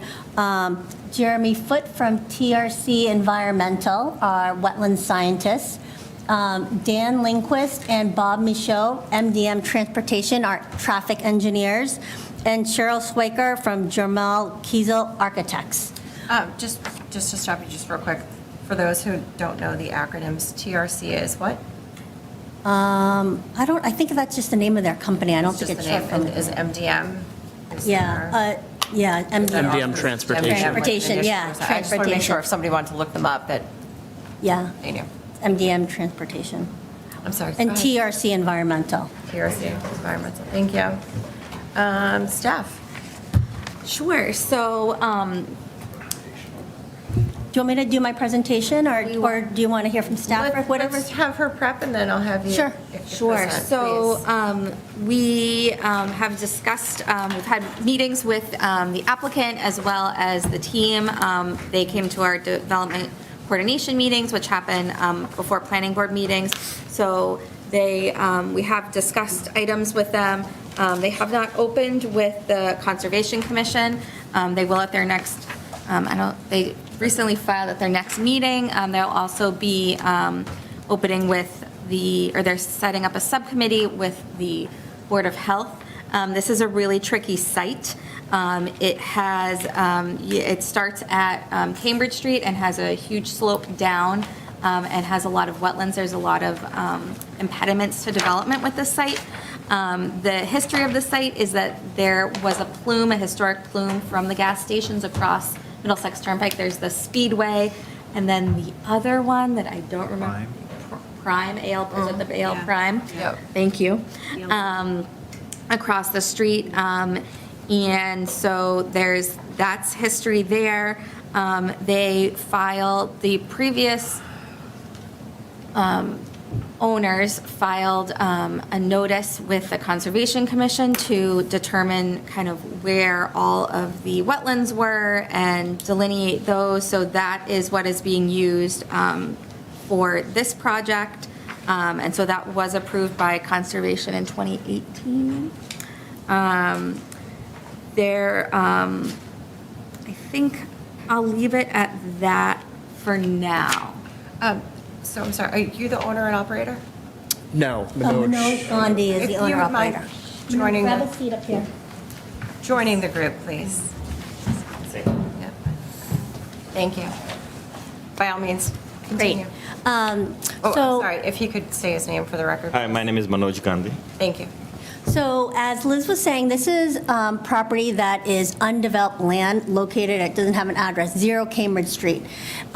Jeremy Foote from TRC Environmental, our wetland scientist. Dan Lindquist and Bob Michaud, MDM Transportation, our traffic engineers, and Cheryl Swaker from Jamal Kiesel Architects. Just to stop you just real quick, for those who don't know the acronyms, TRC is what? I think that's just the name of their company. I don't think it's short from. Is MDM? is Yeah, yeah, MDM. MDM Transportation. Transportation, yeah, I just want to make sure transportation. if somebody wanted to look them up that Yeah, they knew. MDM Transportation. I'm sorry. And go ahead. TRC Environmental. TRC Environmental. Thank you. Steph? Sure, so, Do you want me to do my presentation, or do you want to hear from staff, or whatever? Let's have her prep and then I'll have you. Sure. Sure. present, So we have discussed, we've had meetings with the applicant as well as the team. They came to our development coordination meetings, which happen before planning board meetings. So we have discussed items with them. They have not opened with the Conservation Commission. They will at their next, they recently filed at their next meeting. They'll also be opening with they're setting up a subcommittee with the Board of Health. This is a really tricky site. It starts at Cambridge Street and has a huge slope down and has a lot of wetlands. There's a lot of impediments to development with this site. The history of the site is that there was a historic plume from the gas stations across Middlesex Turnpike. There's the Speedway, and then the other one that I don't remember. Prime, Ale, is it the Ale Prime? Yep. Thank you. Across the street. And so that's history there. They filed, the previous owners filed a notice with the Conservation Commission to determine kind of where all of the wetlands were and delineate those. So that is what is being used for this project. And so that was approved by Conservation in 2018. I think I'll leave it at that for now. So I'm sorry, are you the owner and operator? No, Manoj Gandhi is If the you owner would mind operator. joining Grab a the, seat up here. joining the group, please. Yep. Thank you. By all means, continue. Oh, So- sorry, if you could say his name for the record. Hi, my name is Manoj Gandhi. Thank you. So as Liz was saying, this is property that is undeveloped land located, it doesn't have an address, 0 Cambridge Street.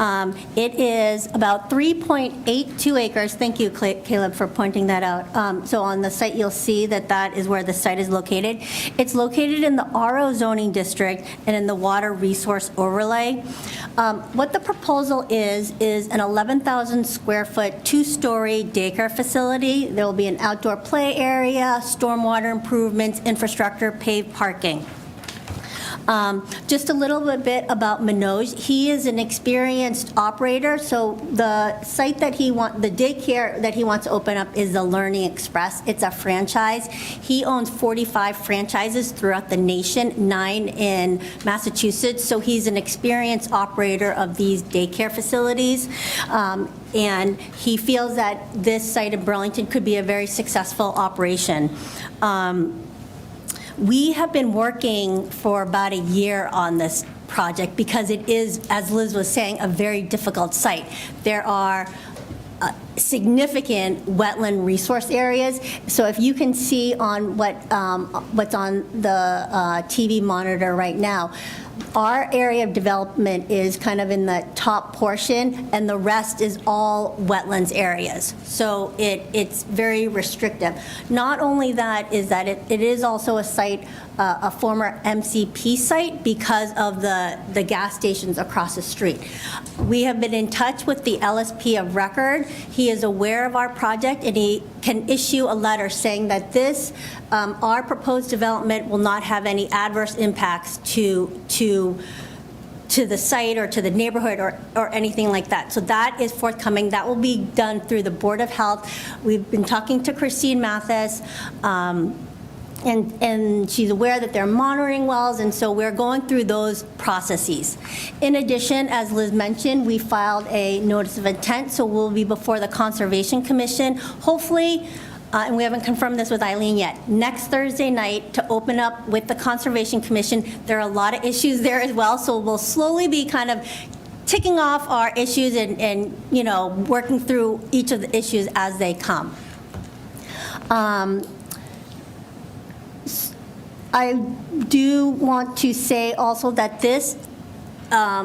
It is about 3.82 acres. Thank you, Caleb, for pointing that out. So on the site, you'll see that is where the site is located. It's located in the RO zoning district and in the water resource overlay. What the proposal is an 11,000 square foot, 2-story daycare facility. There will be an outdoor play area, stormwater improvements, infrastructure, paved parking. Just a little bit about Manoj. He is an experienced operator, so the the daycare that he wants to open up is the Learning Express. It's a franchise. He owns 45 franchises throughout the nation, 9 in Massachusetts, so he's an experienced operator of these daycare facilities. And he feels that this site in Burlington could be a very successful operation. We have been working for about a year on this project because it is, as Liz was saying, a very difficult site. There are significant wetland resource areas. So if you can see on what's on the TV monitor right now, our area of development is kind of in the top portion, and the rest is all wetlands areas. So it's very restrictive. Not only that, is that it is also a site, a former MCP site because of the gas stations across the street. We have been in touch with the LSP of record. He he is aware of our project, and he can issue a letter saying that this, our proposed development will not have any adverse impacts to the site or to the neighborhood or anything like that. So that is forthcoming. That will be done through the Board of Health. We've been talking to Christine Mathis, and she's aware that they're monitoring wells, and so we're going through those processes. In addition, as Liz mentioned, we filed a notice of intent, so we'll be before the Conservation Commission, hopefully, and we haven't confirmed this with Eileen yet, next Thursday night to open up with the Conservation Commission. There are a lot of issues there as well, so we'll slowly be kind of ticking off our issues and you know, working through each of the issues as they come. I do want to say also that this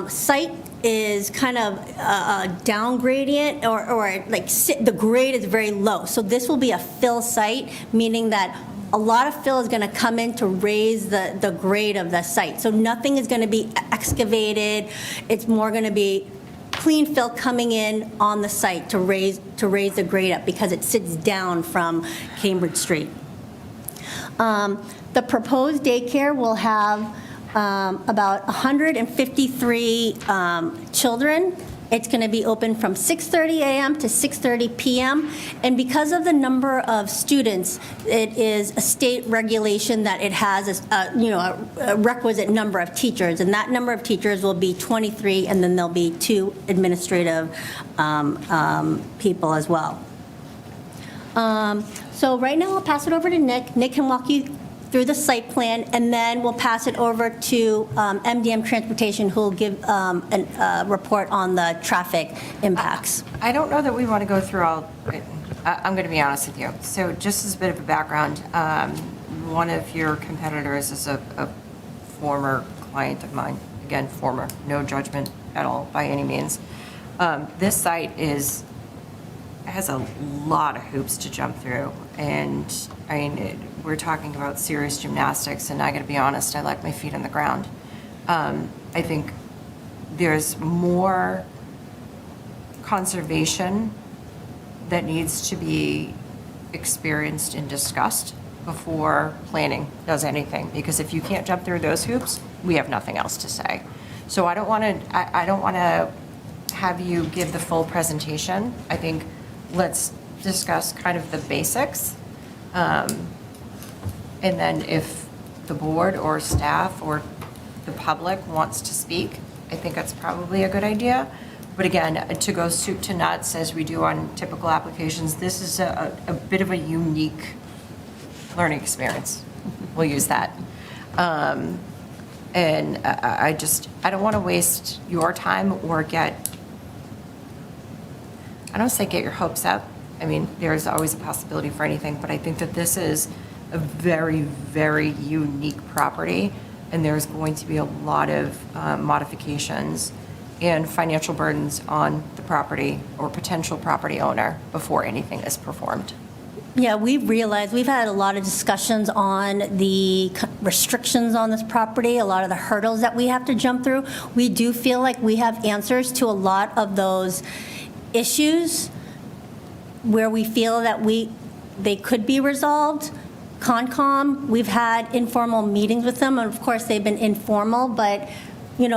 site is kind of a down gradient, or like the grade is very low. So this will be a fill site, meaning that a lot of fill is going to come in to raise the grade of the site. So nothing is going to be excavated. It's more going to be clean fill coming in on the site to raise the grade up, because it sits down from Cambridge Street. The proposed daycare will have about 153 children. It's going to be open from 6:30 a.m. to 6:30 p.m. And because of the number of students, it is a state regulation that it has a requisite number of teachers, and that number of teachers will be 23, and then there'll be 2 administrative people as well. So right now I'll pass it over to Nick. Nick can walk you through the site plan, and then we'll pass it over to MDM Transportation, who will give a report on the traffic impacts. I don't know that we want to go through all, I'm going to be honest with you. So just as a bit of a background, one of your competitors is a former client of mine. Again, former, no judgment at all by any means. This site has a lot of hoops to jump through, and I mean, we're talking about serious gymnastics, and I gotta be honest, I like my feet on the ground. I think there's more conservation that needs to be experienced and discussed before planning does anything, because if you can't jump through those hoops, we have nothing else to say. So I don't want to have you give the full presentation. I think let's discuss kind of the basics. And then if the board or staff or the public wants to speak, I think that's probably a good idea. But again, to go soup to nuts as we do on typical applications, this is a bit of a unique learning experience. We'll use that. And I don't want to waste your time or I don't say get your hopes up. I mean, there's always a possibility for anything, but I think that this is a very, very unique property, and there's going to be a lot of modifications and financial burdens on the property or potential property owner before anything is performed. Yeah, we've realized, we've had a lot of discussions on the restrictions on this property, a lot of the hurdles that we have to jump through. We do feel like we have answers to a lot of those issues where we feel that they could be resolved. Concom, we've had informal meetings with them, and of course they've been informal, but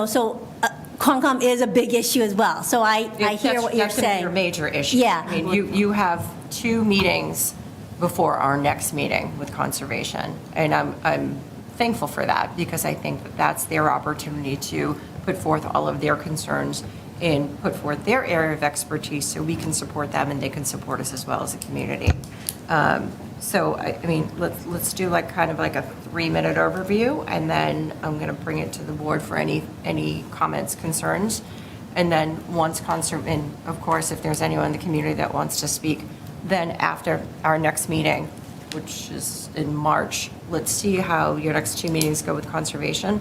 so Concom is a big issue as well. So I hear what you're saying. That's your major issue. Yeah. I mean, you have 2 meetings before our next meeting with Conservation, and I'm thankful for that, because I think that that's their opportunity to put forth all of their concerns and put forth their area of expertise so we can support them and they can support us as well as a community. So, I mean, let's do kind of a 3-minute overview, and then I'm going to bring it to the board for any comments, concerns. And then once and of course, if there's anyone in the community that wants to speak, then after our next meeting, which is in March, let's see how your next 2 meetings go with Conservation.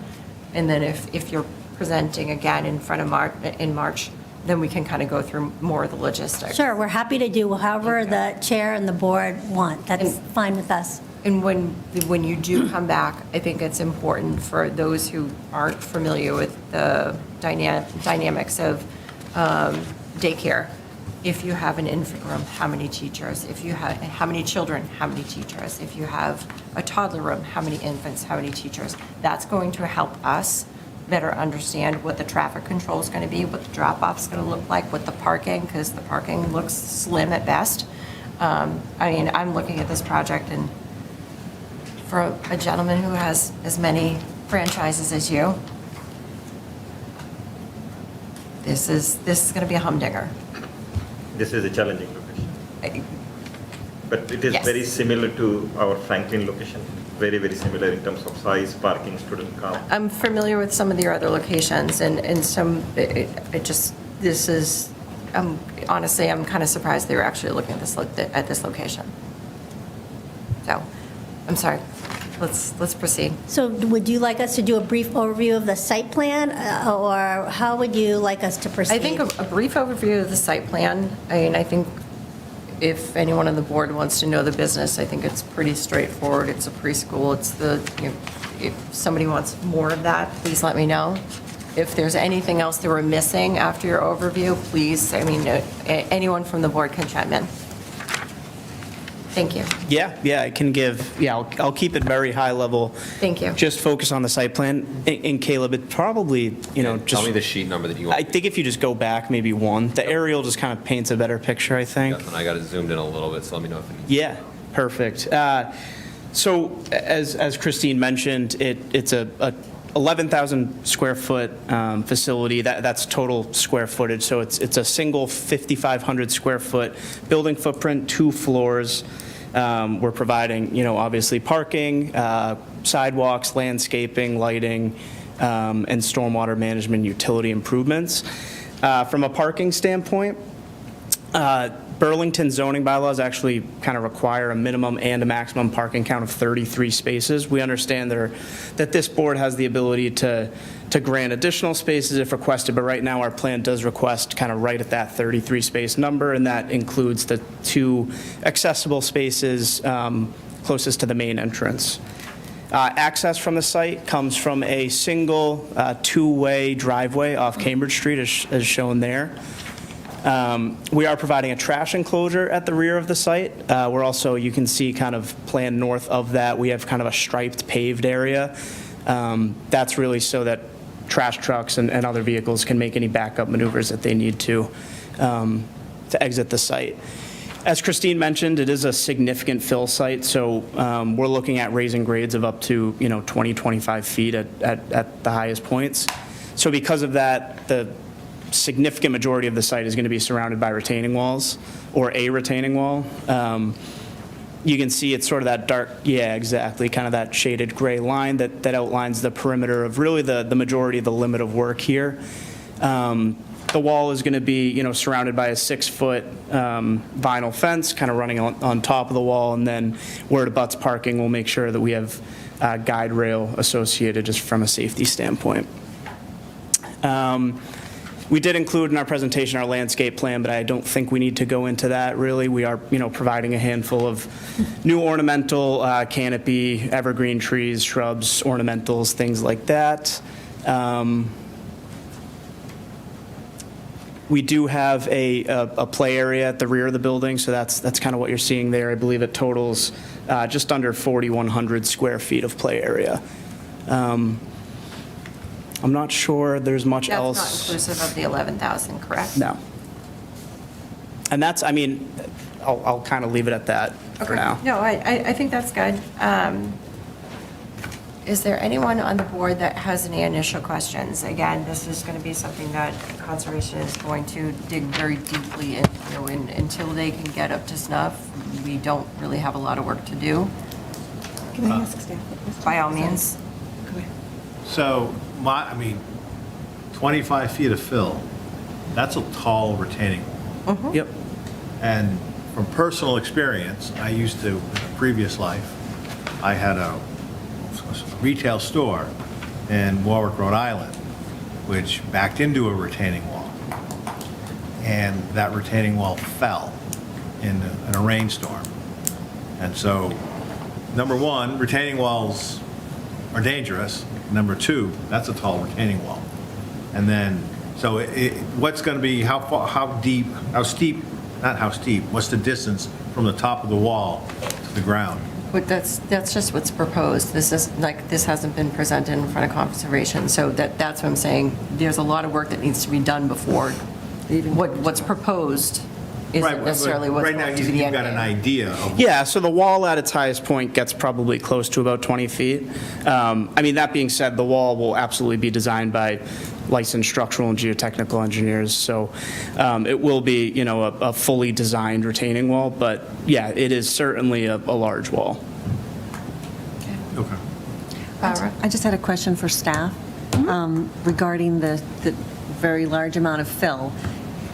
And then if you're presenting again in front of March, then we can kind of go through more of the logistics. Sure, we're happy to do however the chair and the board want. That's fine with us. And when you do come back, I think it's important for those who aren't familiar with the dynamics of daycare, If you have an infant room, how many teachers? If you have, how many children, how many teachers? If you have a toddler room, how many infants, how many teachers? That's going to help us better understand what the traffic control is going to be, what the drop-off's going to look like, what the parking, because the parking looks slim at best. I mean, I'm looking at this project, and for a gentleman who has as many franchises as you, this is going to be a humdinger. This is a challenging location. But it is Yes. very similar to our Franklin location, very, very similar in terms of size, parking, student count. I'm familiar with some of your other locations, and some, it just, this is, honestly, I'm kind of surprised they were actually looking at this location. So, I'm sorry. Let's proceed. So would you like us to do a brief overview of the site plan, or how would you like us to proceed? I think a brief overview of the site plan, I mean, I think if anyone on the board wants to know the business, I think it's pretty straightforward. It's a preschool. It's the, you know, if somebody wants more of that, please let me know. If there's anything else that we're missing after your overview, please, I mean, anyone from the board can chime in. Thank you. Yeah, I can give, I'll keep it very high level. Thank you. Just focus on the site plan. And Caleb, it probably, just. Tell me the sheet number that you want. I think if you just go back maybe one, the aerial just kind of paints a better picture, I think. And I got it zoomed in a little bit, so let me know if it needs. Yeah, perfect. So as Christine mentioned, it's a 11,000 square foot facility. That's total square footage. So it's a single 5,500 square foot building footprint, 2 floors. We're providing, obviously parking, sidewalks, landscaping, lighting, and stormwater management utility improvements. From a parking standpoint, Burlington zoning bylaws actually kind of require a minimum and a maximum parking count of 33 spaces. We understand that this board has the ability to grant additional spaces if requested, but right now our plan does request kind of right at that 33 space number, and that includes the 2 accessible spaces closest to the main entrance. Access from the site comes from a single 2-way driveway off Cambridge Street as shown there. We are providing a trash enclosure at the rear of the site. We're also, you can see kind of planned north of that, we have kind of a striped paved area. That's really so that trash trucks and other vehicles can make any backup maneuvers that they need to exit the site. As Christine mentioned, it is a significant fill site, so we're looking at raising grades of up to 20, 25 feet at the highest points. So because of that, the significant majority of the site is going to be surrounded by retaining walls, or a retaining wall. You can see it's sort of that dark, exactly, kind of that shaded gray line that outlines the perimeter of really the majority of the limit of work here. The wall is going to be, surrounded by a 6-foot vinyl fence kind of running on top of the wall, and then where it abuts parking, we'll make sure that we have guide rail associated just from a safety standpoint. We did include in our presentation our landscape plan, but I don't think we need to go into that really. We are, providing a handful of new ornamental canopy, evergreen trees, shrubs, ornamentals, things like that. We do have a play area at the rear of the building, so that's kind of what you're seeing there. I believe it totals just under 4,100 square feet of play area. I'm not sure there's much else. That's not inclusive of the 11,000, correct? No. And that's, I'll kind of leave it at that for now. No, I think that's good. Is there anyone on the board that has any initial questions? Again, this is going to be something that Conservation is going to dig very deeply into, and until they can get up to snuff, we don't really have a lot of work to do. Can I ask staff? By all means. So, 25 feet of fill, that's a tall retaining wall. Yep. And from personal experience, I used to, in a previous life, I had a retail store in Warwick, Rhode Island, which backed into a retaining wall. And that retaining wall fell in a rainstorm. And so, number one, retaining walls are dangerous. Number two, that's a tall retaining wall. And then So what's going to be, how deep, what's the distance from the top of the wall to the ground? But that's just what's proposed. This is, like, this hasn't been presented in front of conservation, so that's what I'm saying. There's a lot of work that needs to be done before what's proposed isn't necessarily what's Right now, going to be the you've end got an game. idea of. Yeah, so the wall at its highest point gets probably close to about 20 feet. I mean, that being said, the wall will absolutely be designed by licensed structural and geotechnical engineers, so it will be, you know, a fully designed retaining wall, but yeah, it is certainly a large wall. Okay. Barbara? I just had a question for staff regarding the very large amount of fill.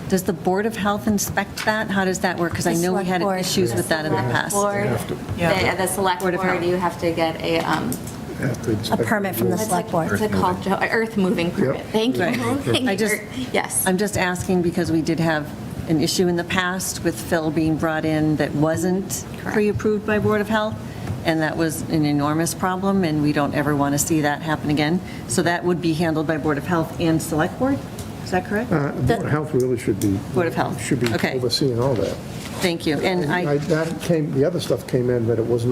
Does the Board of Health inspect that? How does that work? Because I know we had issues with that in the past. The select board, you have to get A permit from the select board. What's it called, Joe? Earth moving permit. Thank you. Right. Thank you. Yes. I'm just asking because we did have an issue in the past with fill being brought in that wasn't pre-approved by Board of Health, and that was an enormous problem, and we don't ever want to see that happen again. So that would be handled by Board of Health and Select Board? Is that correct? Board of Health really should be. Board of Health. Should be Okay. overseeing all that. Thank you. And The other stuff came in, but it was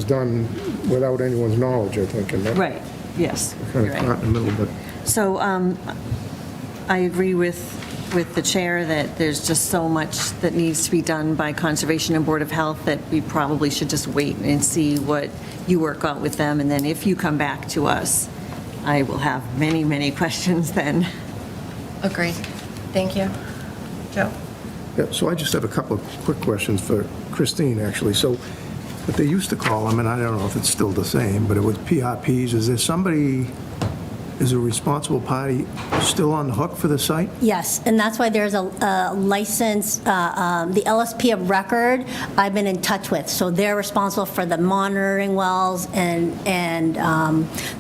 done without anyone's knowledge, I think. And that right, yes, kind you're of right. caught in the middle, but So I agree with the chair that there's just so much that needs to be done by Conservation and Board of Health that we probably should just wait and see what you work out with them. And then if you come back to us, I will have many, many questions then. Agreed. Thank you. Joe? Yeah, so I just have a couple of quick questions for Christine, actually. So what they used to call them, and I don't know if it's still the same, but it was PRPs. Is there somebody, is a responsible party still on the hook for the site? Yes, and that's why there's a license, the LSP of record I've been in touch with. So they're responsible for the monitoring wells, and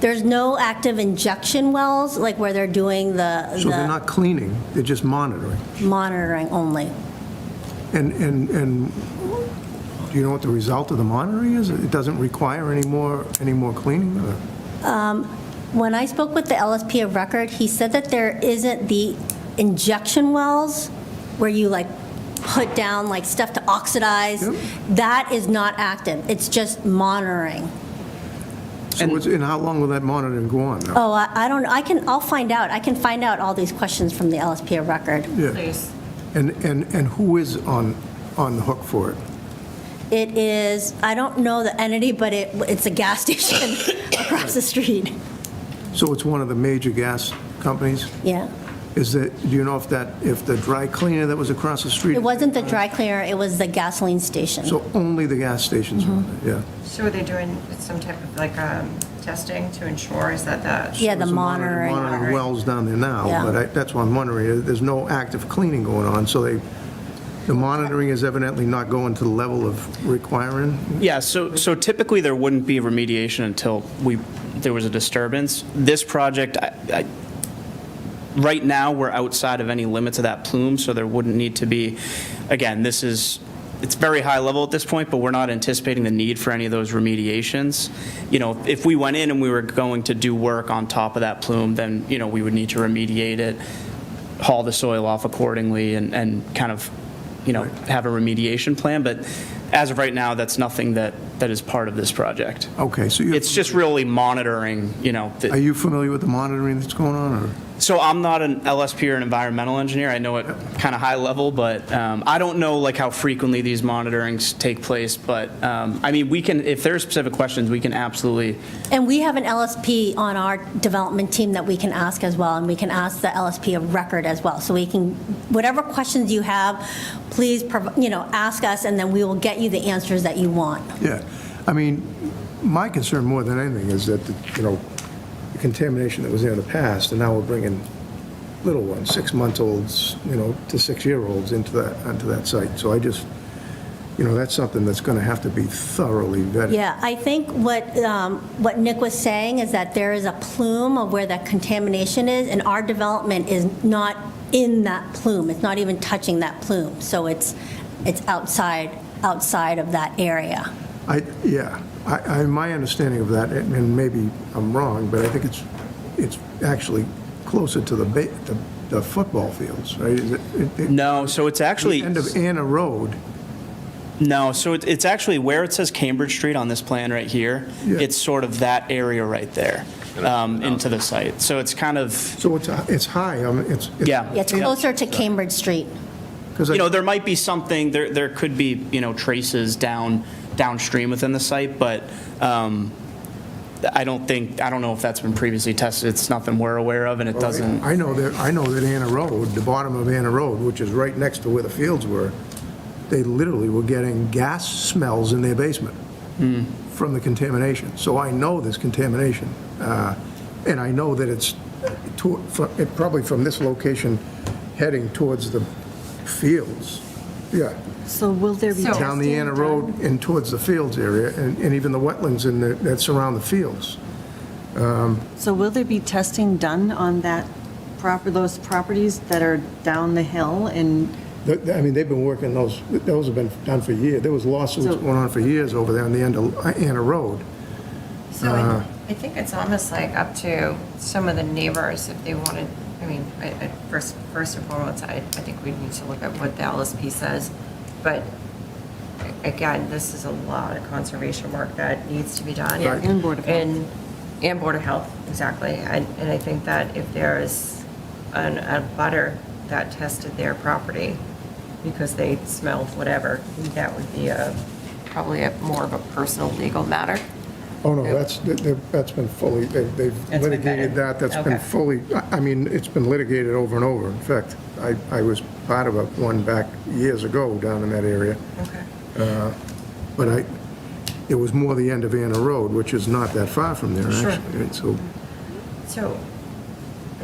there's no active injection wells, like where they're doing the So they're not cleaning, they're just monitoring. monitoring only. And do you know what the result of the monitoring is? It doesn't require any more cleaning? Or? When I spoke with the LSP of record, he said that there isn't the injection wells where you like put down like stuff to oxidize. Yep. That is not active. It's just monitoring. And how long will that monitoring go on now? Oh, I don't know. I'll find out. I can find out all these questions from the LSP of record. Yeah. Please. And who is on the hook for it? It is, I don't know the entity, but it's a gas station across the street. So it's one of the major gas companies? Yeah. Do you know if the dry cleaner that was across the street? It wasn't the dry cleaner, it was the gasoline station. So only the gas stations are on it, yeah. So are they doing some type of like testing to ensure, is that the? Yeah, the There's a monitoring. monitoring wells down there now, Yeah. but that's what I'm wondering. There's no active cleaning going on, so the monitoring is evidently not going to the level of requiring? Yeah, so typically there wouldn't be remediation until there was a disturbance. This project, right now, we're outside of any limits of that plume, so there wouldn't need to be, again, it's very high level at this point, but we're not anticipating the need for any of those remediations. You know, if we went in and we were going to do work on top of that plume, then, you know, we would need to remediate it, haul the soil off accordingly, and kind of, you know, have a remediation plan. But as of right now, that's nothing that is part of this project. Okay, so It's just really monitoring, you know. Are you familiar with the monitoring that's going on, or? So I'm not an LSP or an environmental engineer. I know it kind of high level, but I don't know like how frequently these monitorings take place. But I mean, if there are specific questions, we can absolutely. And we have an LSP on our development team that we can ask as well, and we can ask the LSP of record as well. So we can, whatever questions you have, please, ask us, and then we will get you the answers that you want. Yeah, I mean, my concern more than anything is that, the contamination that was there in the past, and now we're bringing little ones, 6-month-olds, to 6-year-olds onto that site. So I just, that's something that's going to have to be thoroughly vetted. Yeah, I think what Nick was saying is that there is a plume of where that contamination is, and our development is not in that plume. It's not even touching that plume. So it's outside of that area. My understanding of that, and maybe I'm wrong, but I think it's actually closer to the the football fields, right? Is it? No, so it's actually. The end of Anna Road. No, so it's actually where it says Cambridge Street on this plan right here. Yeah. It's sort of that area right there into the site. So it's kind of. So it's high, it's. Yeah. It's closer to Cambridge Street. You know, there might be something, there could be, you know, traces downstream within the site, but I don't know if that's been previously tested. It's nothing we're aware of, and it doesn't. I know that Anna Road, the bottom of Anna Road, which is right next to where the fields were, they literally were getting gas smells in their basement from the contamination. So I know there's contamination. And I know that it's probably from this location heading towards the fields. Yeah. So will there be testing Down the Anna Road and towards the fields area, and even the wetlands that surround the fields. So will there be testing done on those properties that are down the hill? And I mean, they've been working, those have been done for years. There was lawsuits going on for years over there on the end of Anna Road. So I think it's almost like up to some of the neighbors if they wanted, I mean, first and foremost, I think we need to look at what the LSP says. But again, this is a lot of conservation work that needs to be done. Yeah, and Board of Health. And Board of Health, exactly. And I think that if there is a butter that tested their property because they smelled whatever, that would be probably more of a personal legal matter. Oh, no, that's been fully, they've litigated that. That's been fully, I mean, it's been litigated over and over. In fact, I was part of one back years ago down in that area. Okay. But it was more the end of Anna Road, which is not that far from there, Sure. actually. So,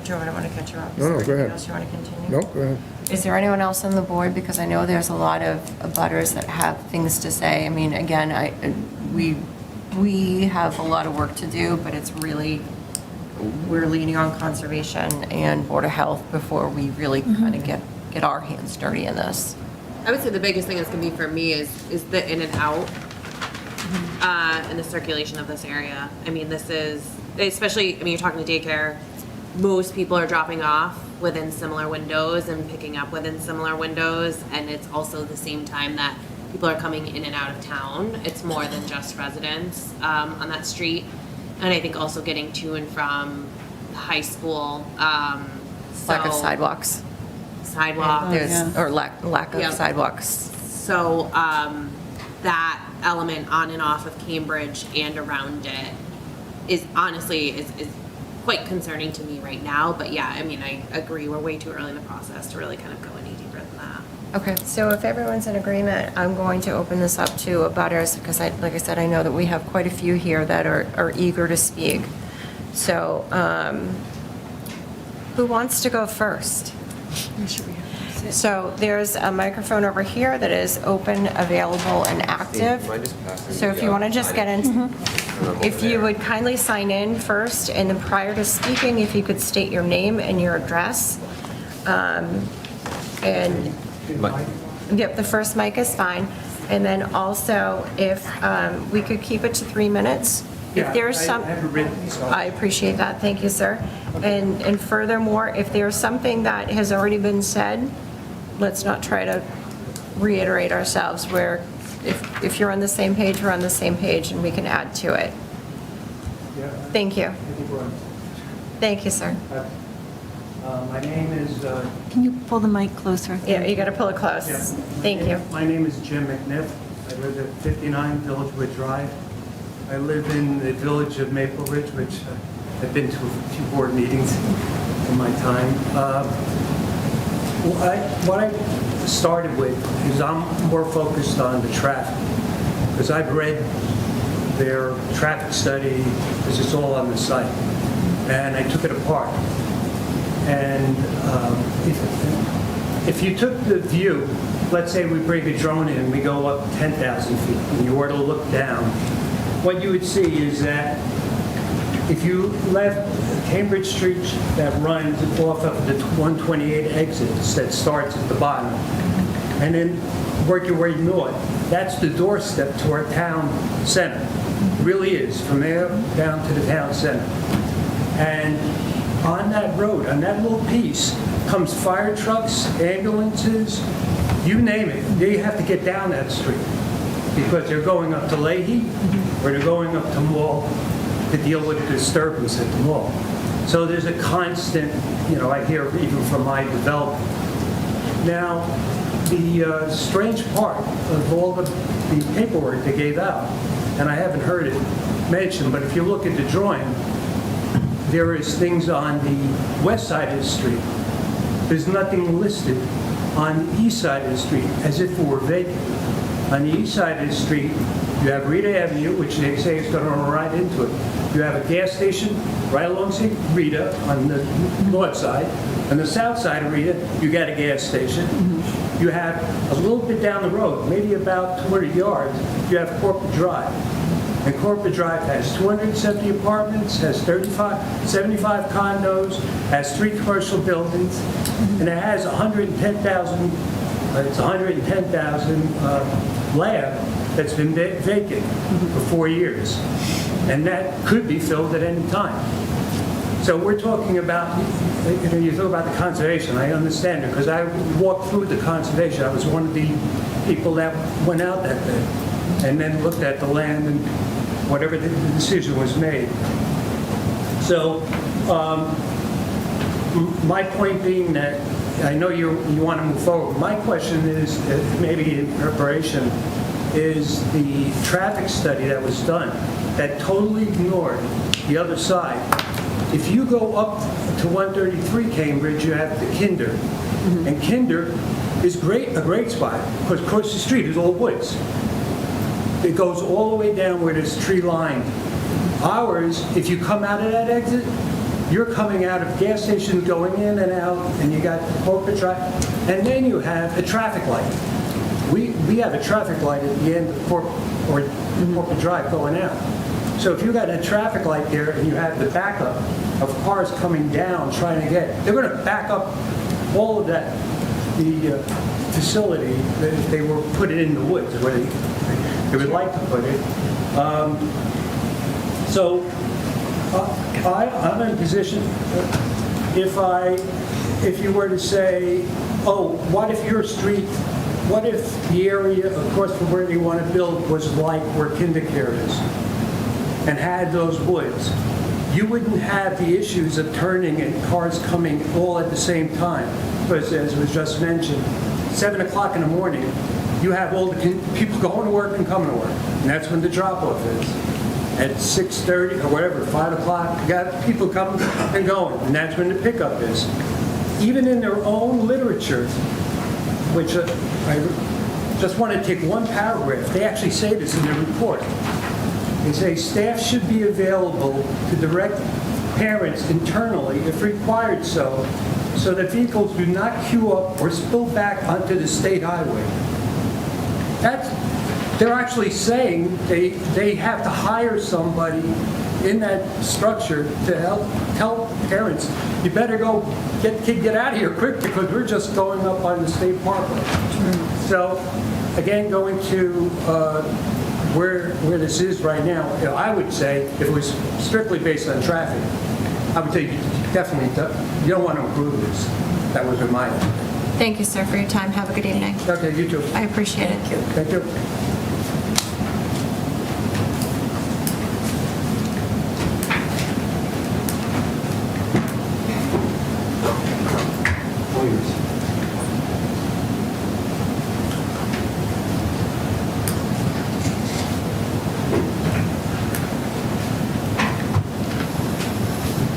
Joe, I don't want to cut you off. No, Is go there ahead. anything else you want to continue? No, go ahead. Is there anyone else on the board? Because I know there's a lot of abutters that have things to say. I mean, again, we have a lot of work to do, but it's really, we're leaning on conservation and Board of Health before we really kind of get our hands dirty in this. I would say the biggest thing that's gonna be for me is the in and out and the circulation of this area. I mean, this is, especially, I mean, you're talking to daycare, most people are dropping off within similar windows and picking up within similar windows, and it's also the same time that people are coming in and out of town. It's more than just residents on that street. And I think also getting to and from the high school. Lack of sidewalks. Or lack of Yep. sidewalks. So that element on and off of Cambridge and around it is honestly is quite concerning to me right now. But yeah, I mean, I agree, we're way too early in the process to really kind of go any deeper than that. Okay, so if everyone's in agreement, I'm going to open this up to abutters because like I said, I know that we have quite a few here that are eager to speak. So, who wants to go first? So there's a microphone over here that is open, available, and active. So if you want to just get in, if you would kindly sign in first, and then prior to speaking, if you could state your name and your address. And, yep, the first mic is fine. And then also, if we could keep it to 3 minutes. If there's some, I appreciate that, thank you, sir. And furthermore, if there's something that has already been said, let's not try to reiterate ourselves, where if you're on the same page, we're on the same page, and we can add to it. Thank you. Thank you, sir. My name is... Can you pull the mic closer? Yeah, you got to pull it close. Yeah. Thank you. My name is Jim McNiff. I live at 59 Villagewood Drive. I live in the village of Maple Ridge, which I've been to a few board meetings in my time. What I started with is I'm more focused on the traffic, because I've read their traffic study, because it's all on the site, and I took it apart. And if you took the view, let's say we bring a drone in and we go up 10,000 feet, and you were to look down, what you would see is that if you left Cambridge Street that runs off of the 128 exits that starts at the bottom, and then work your way north, that's the doorstep to our town center. It really is, from there down to the town center. And on that road, on that little piece, comes fire trucks, ambulances, you name it. They have to get down that street because they're going up to Leahy or they're going up to Mall to deal with the disturbance at the mall. So there's a constant, I hear even from my developer. Now, the strange part of all the paperwork they gave out, and I haven't heard it mentioned, but if you look at the drawing, there is things on the west side of the street. There's nothing listed on the east side of the street, as if it were vacant. On the east side of the street, you have Rita Avenue, which they say is going to run right into it. You have a gas station right alongside Rita on the north side. On the south side of Rita, you got a gas station. You have a little bit down the road, maybe about 200 yards, you have Corporate Drive. And Corporate Drive has 270 apartments, has 75 condos, has 3 commercial buildings, and it has 110,000 lab that's been vacant for 4 years. And that could be filled at any time. So we're talking about, you talk about the conservation, I understand it, because I walked through the conservation. I was one of the people that went out that day and then looked at the land and whatever the decision was made. So my point being that I know you want to move forward. My question is, maybe in preparation, is the traffic study that was done that totally ignored the other side. If you go up to 133 Cambridge, you have the Kinder. And Kinder is a great spot, because across the street is all woods. It goes all the way down where there's tree line. Ours, if you come out of that exit, you're coming out of gas stations going in and out, and you got Corporate Drive, and then you have a traffic light. We have a traffic light at the end of Corporate Drive going out. So if you got a traffic light there and you have the backup of cars coming down trying to get, they're going to back up all of that, the facility that if they were put it in the woods where they would like to put it. So I'm in a position, if you were to say, oh, what if your street, what if the area across from where you want to build was like where KinderCare is and had those woods? You wouldn't have the issues of turning and cars coming all at the same time. Because as was just mentioned, 7 o'clock in the morning, you have all the people going to work and coming to work. And that's when the drop-off is. At 6:30 or whatever, 5 o'clock, you got people coming and going. And that's when the pickup is. Even in their own literature, which I just want to take one paragraph, they actually say this in their report. They say staff should be available to direct parents internally, if required so that vehicles do not queue up or spill back onto the state highway. They're actually saying they have to hire somebody in that structure to help tell parents, you better go get out of here quick because we're just going up on the state parkway. So again, going to where this is right now, I would say if it was strictly based on traffic, I would say definitely you don't want to improve this. That was in my opinion. Thank you, sir, for your time. Have a good evening. Okay, you too. I appreciate it. Thank you.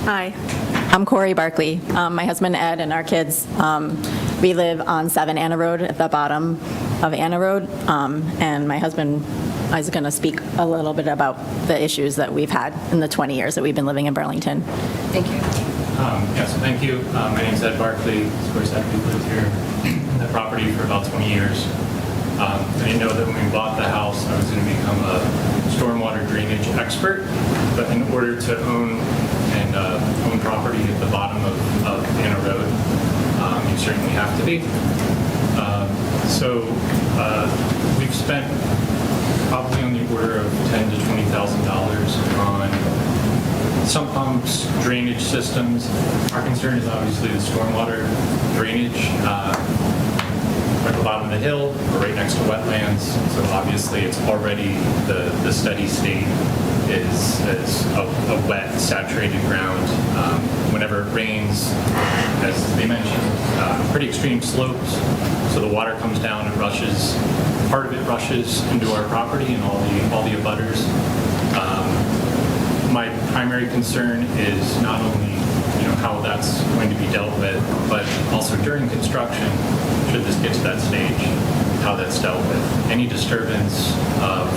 Hi, I'm Corey Barkley. My husband Ed and our kids, we live on 7 Anna Road at the bottom of Anna Road, and my husband is going to speak a little bit about the issues that we've had in the 20 years that we've been living in Burlington. Thank you. Yes, thank you. My name's Ed Barkley. Of course, I've lived here in the property for about 20 years. I didn't know that when we bought the house, I was going to become a stormwater drainage expert, but in order to own property at the bottom of Anna Road, you certainly have to be. So we've spent probably on the order of $10,000 to $20,000 on sump pumps, drainage systems. Our concern is obviously the stormwater drainage. At the bottom of the hill, we're right next to wetlands, so obviously it's already, the steady state is a wet, saturated ground. Whenever it rains, as they mentioned, pretty extreme slopes, so the water comes down and rushes, part of it rushes into our property and all the abutters. My primary concern is not only how that's going to be dealt with, but also during construction, should this get to that stage, how that's dealt with. Any disturbance of,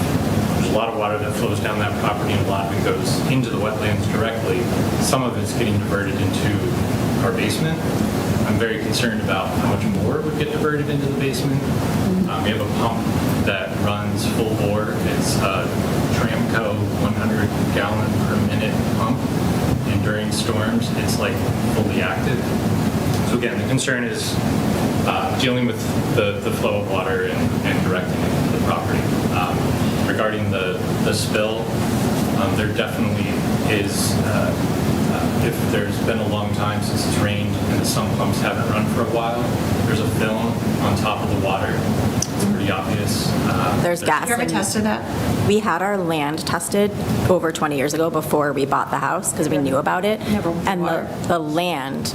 there's a lot of water that flows down that property and a lot of it goes into the wetlands directly. Some of it's getting diverted into our basement. I'm very concerned about how much more would get diverted into the basement. We have a pump that runs full bore. It's a Tramco 100 gallon per minute pump. And during storms, it's like fully active. So again, the concern is dealing with the flow of water and directing it to the property. Regarding the spill, there definitely is, if there's been a long time since it's rained and the sump pumps haven't run for a while, there's a film on top of the water. It's pretty obvious. There's gas. Have you ever tested that? We had our land tested over 20 years ago before we bought the house because we knew about it. And the land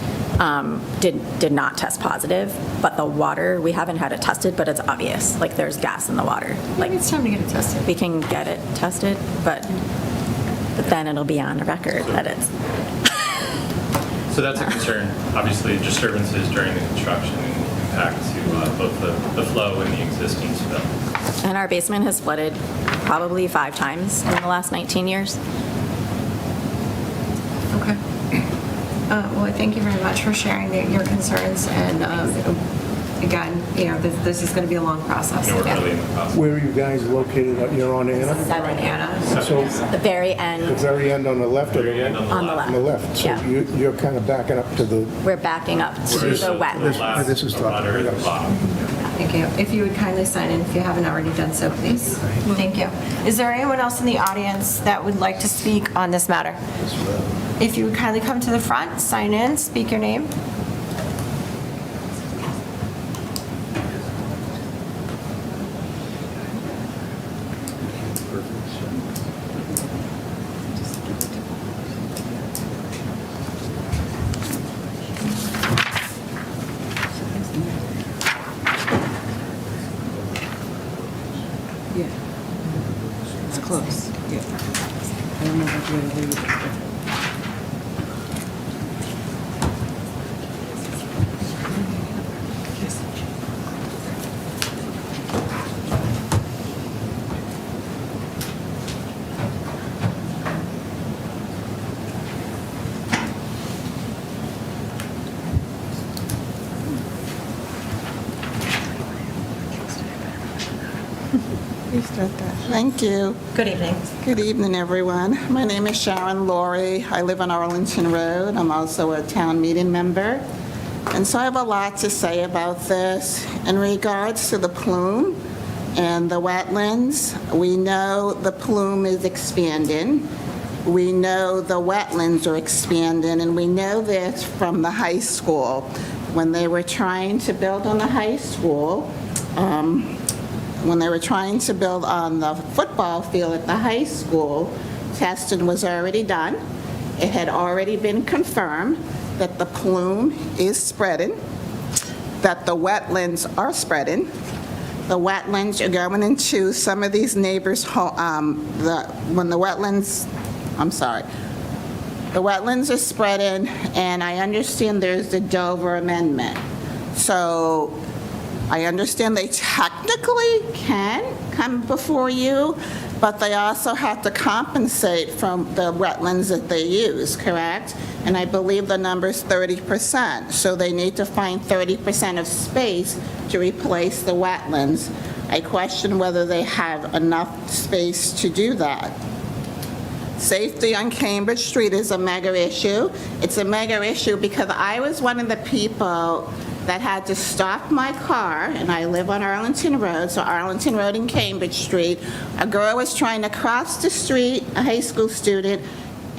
did not test positive, but the water, we haven't had it tested, but it's obvious. Like there's gas in the water. Like it's time to get it tested. We can get it tested, but then it'll be on record that it's. So that's a concern. Obviously, disturbances during the construction and impact to both the flow and the existing spill. And our basement has flooded probably 5 times in the last 19 years. Okay. Well, I thank you very much for sharing your concerns, and again, this is going to be a long process. We're early in the process. Where are you guys located? You're on Anna? 7 Anna. So The very end. the very end on the left or the right? On the left. On the left. So Yeah. you're kind of backing up to the... We're backing up to the wetlands. This is Water at the bottom. Thank you. If you would kindly sign in if you haven't already done so, please. Thank you. Is there anyone else in the audience that would like to speak on this matter? If you would kindly come to the front, sign in, speak your name. It's close, yeah. I don't know if you're going to leave it. Thank you. Good evening. Good evening, everyone. My name is Sharon Laurie. I live on Arlington Road. I'm also a town meeting member. And so I have a lot to say about this. In regards to the plume and the wetlands, we know the plume is expanding. We know the wetlands are expanding, and we know this from the high school. When they were trying to build on the high school, when they were trying to build on the football field at the high school, testing was already done. It had already been confirmed that the plume is spreading, that the wetlands are spreading. The wetlands are going into some of these neighbors' home, the wetlands are spreading, and I understand there's the Dover Amendment. So I understand they technically can come before you, but they also have to compensate from the wetlands that they use, correct? And I believe the number's 30%, so they need to find 30% of space to replace the wetlands. I question whether they have enough space to do that. Safety on Cambridge Street is a mega issue. It's a mega issue because I was one of the people that had to stop my car, and I live on Arlington Road, so Arlington Road and Cambridge Street. A girl was trying to cross the street, a high school student,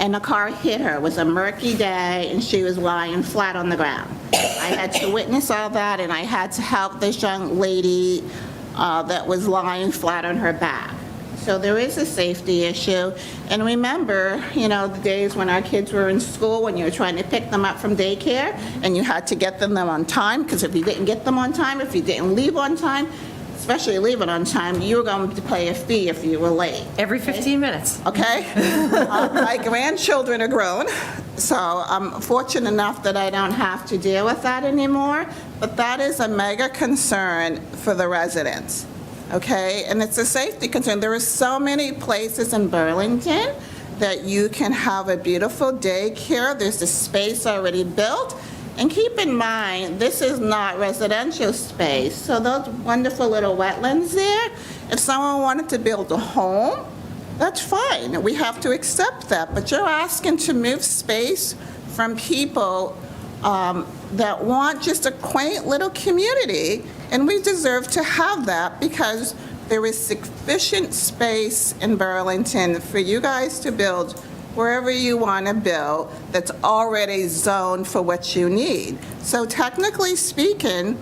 and a car hit her. It was a murky day, and she was lying flat on the ground. I had to witness all that, and I had to help this young lady that was lying flat on her back. So there is a safety issue. And remember, the days when our kids were in school, when you were trying to pick them up from daycare, and you had to get them on time, because if you didn't get them on time, if you didn't leave on time, especially leaving on time, you were going to pay a fee if you were late. Every 15 minutes. Okay? My grandchildren are grown, so I'm fortunate enough that I don't have to deal with that anymore, but that is a mega concern for the residents, okay? And it's a safety concern. There are so many places in Burlington that you can have a beautiful daycare. There's a space already built. And keep in mind, this is not residential space, so those wonderful little wetlands there, if someone wanted to build a home, that's fine. We have to accept that, but you're asking to move space from people that want just a quaint little community, and we deserve to have that because there is sufficient space in Burlington for you guys to build wherever you want to build that's already zoned for what you need. So technically speaking,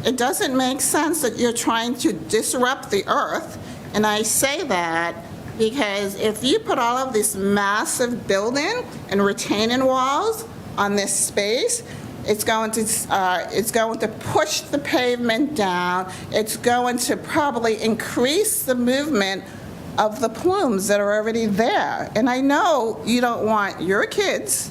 it doesn't make sense that you're trying to disrupt the earth. And I say that because if you put all of this massive building and retaining walls on this space, it's going to push the pavement down. It's going to probably increase the movement of the plumes that are already there. And I know you don't want your kids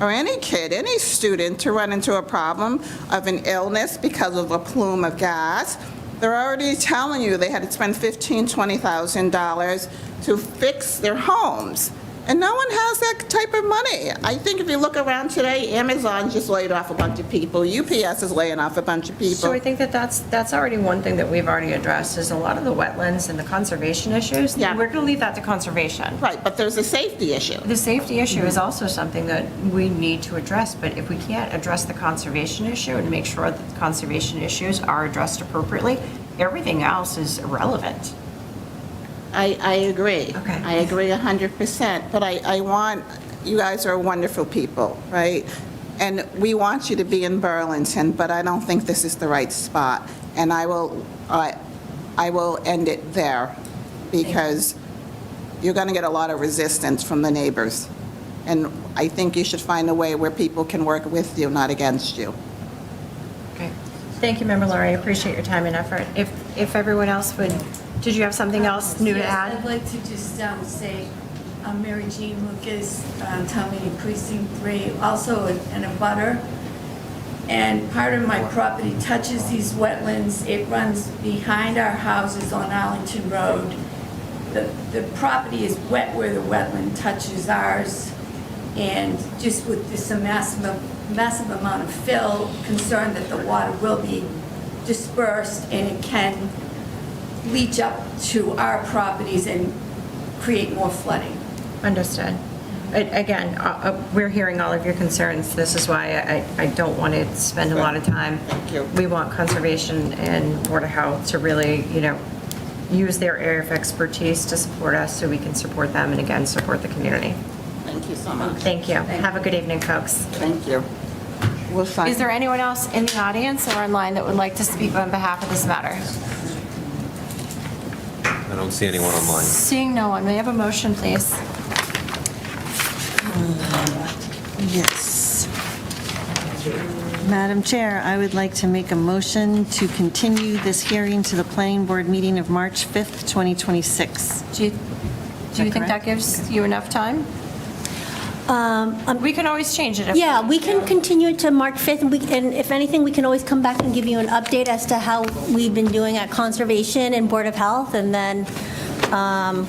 or any kid, any student to run into a problem of an illness because of a plume of gas. They're already telling you they had to spend $15,000, $20,000 to fix their homes. And no one has that type of money. I think if you look around today, Amazon just laid off a bunch of people. UPS is laying off a bunch of people. So I think that's already one thing that we've already addressed is a lot of the wetlands and the conservation issues. Yeah. We're going to leave that to conservation. Right, but there's a safety issue. The safety issue is also something that we need to address, but if we can't address the conservation issue and make sure that the conservation issues are addressed appropriately, everything else is irrelevant. I agree. Okay. I agree 100%, but I want, you guys are wonderful people, right? And we want you to be in Burlington, but I don't think this is the right spot. And I will end it there because you're going to get a lot of resistance from the neighbors. And I think you should find a way where people can work with you, not against you. Okay. Thank you, Member Laurie. I appreciate your time and effort. If everyone else would, did you have something else new to add? I'd like to just say, I'm Mary Jean Lucas, Town Meeting Precinct 3, also in a butter. And part of my property touches these wetlands. It runs behind our houses on Arlington Road. The property is wet where the wetland touches ours. And just with this massive amount of fill, concerned that the water will be dispersed and it can leach up to our properties and create more flooding. Understood. Again, we're hearing all of your concerns. This is why I don't want to spend a lot of time. Thank you. We want conservation and Board of Health to really, use their area of expertise to support us so we can support them and again, support the community. Thank you so much. Thank you. Have a good evening, folks. Thank you. We'll sign. Is there anyone else in the audience or online that would like to speak on behalf of this matter? I don't see anyone online. Seeing no one, may I have a motion, please? Yes. Madam Chair, I would like to make a motion to continue this hearing to the Planning Board meeting of March 5th, 2026. Do you think that gives you enough time? We can always change it. Yeah, we can continue it to March 5th, and if anything, we can always come back and give you an update as to how we've been doing at Conservation and Board of Health, and then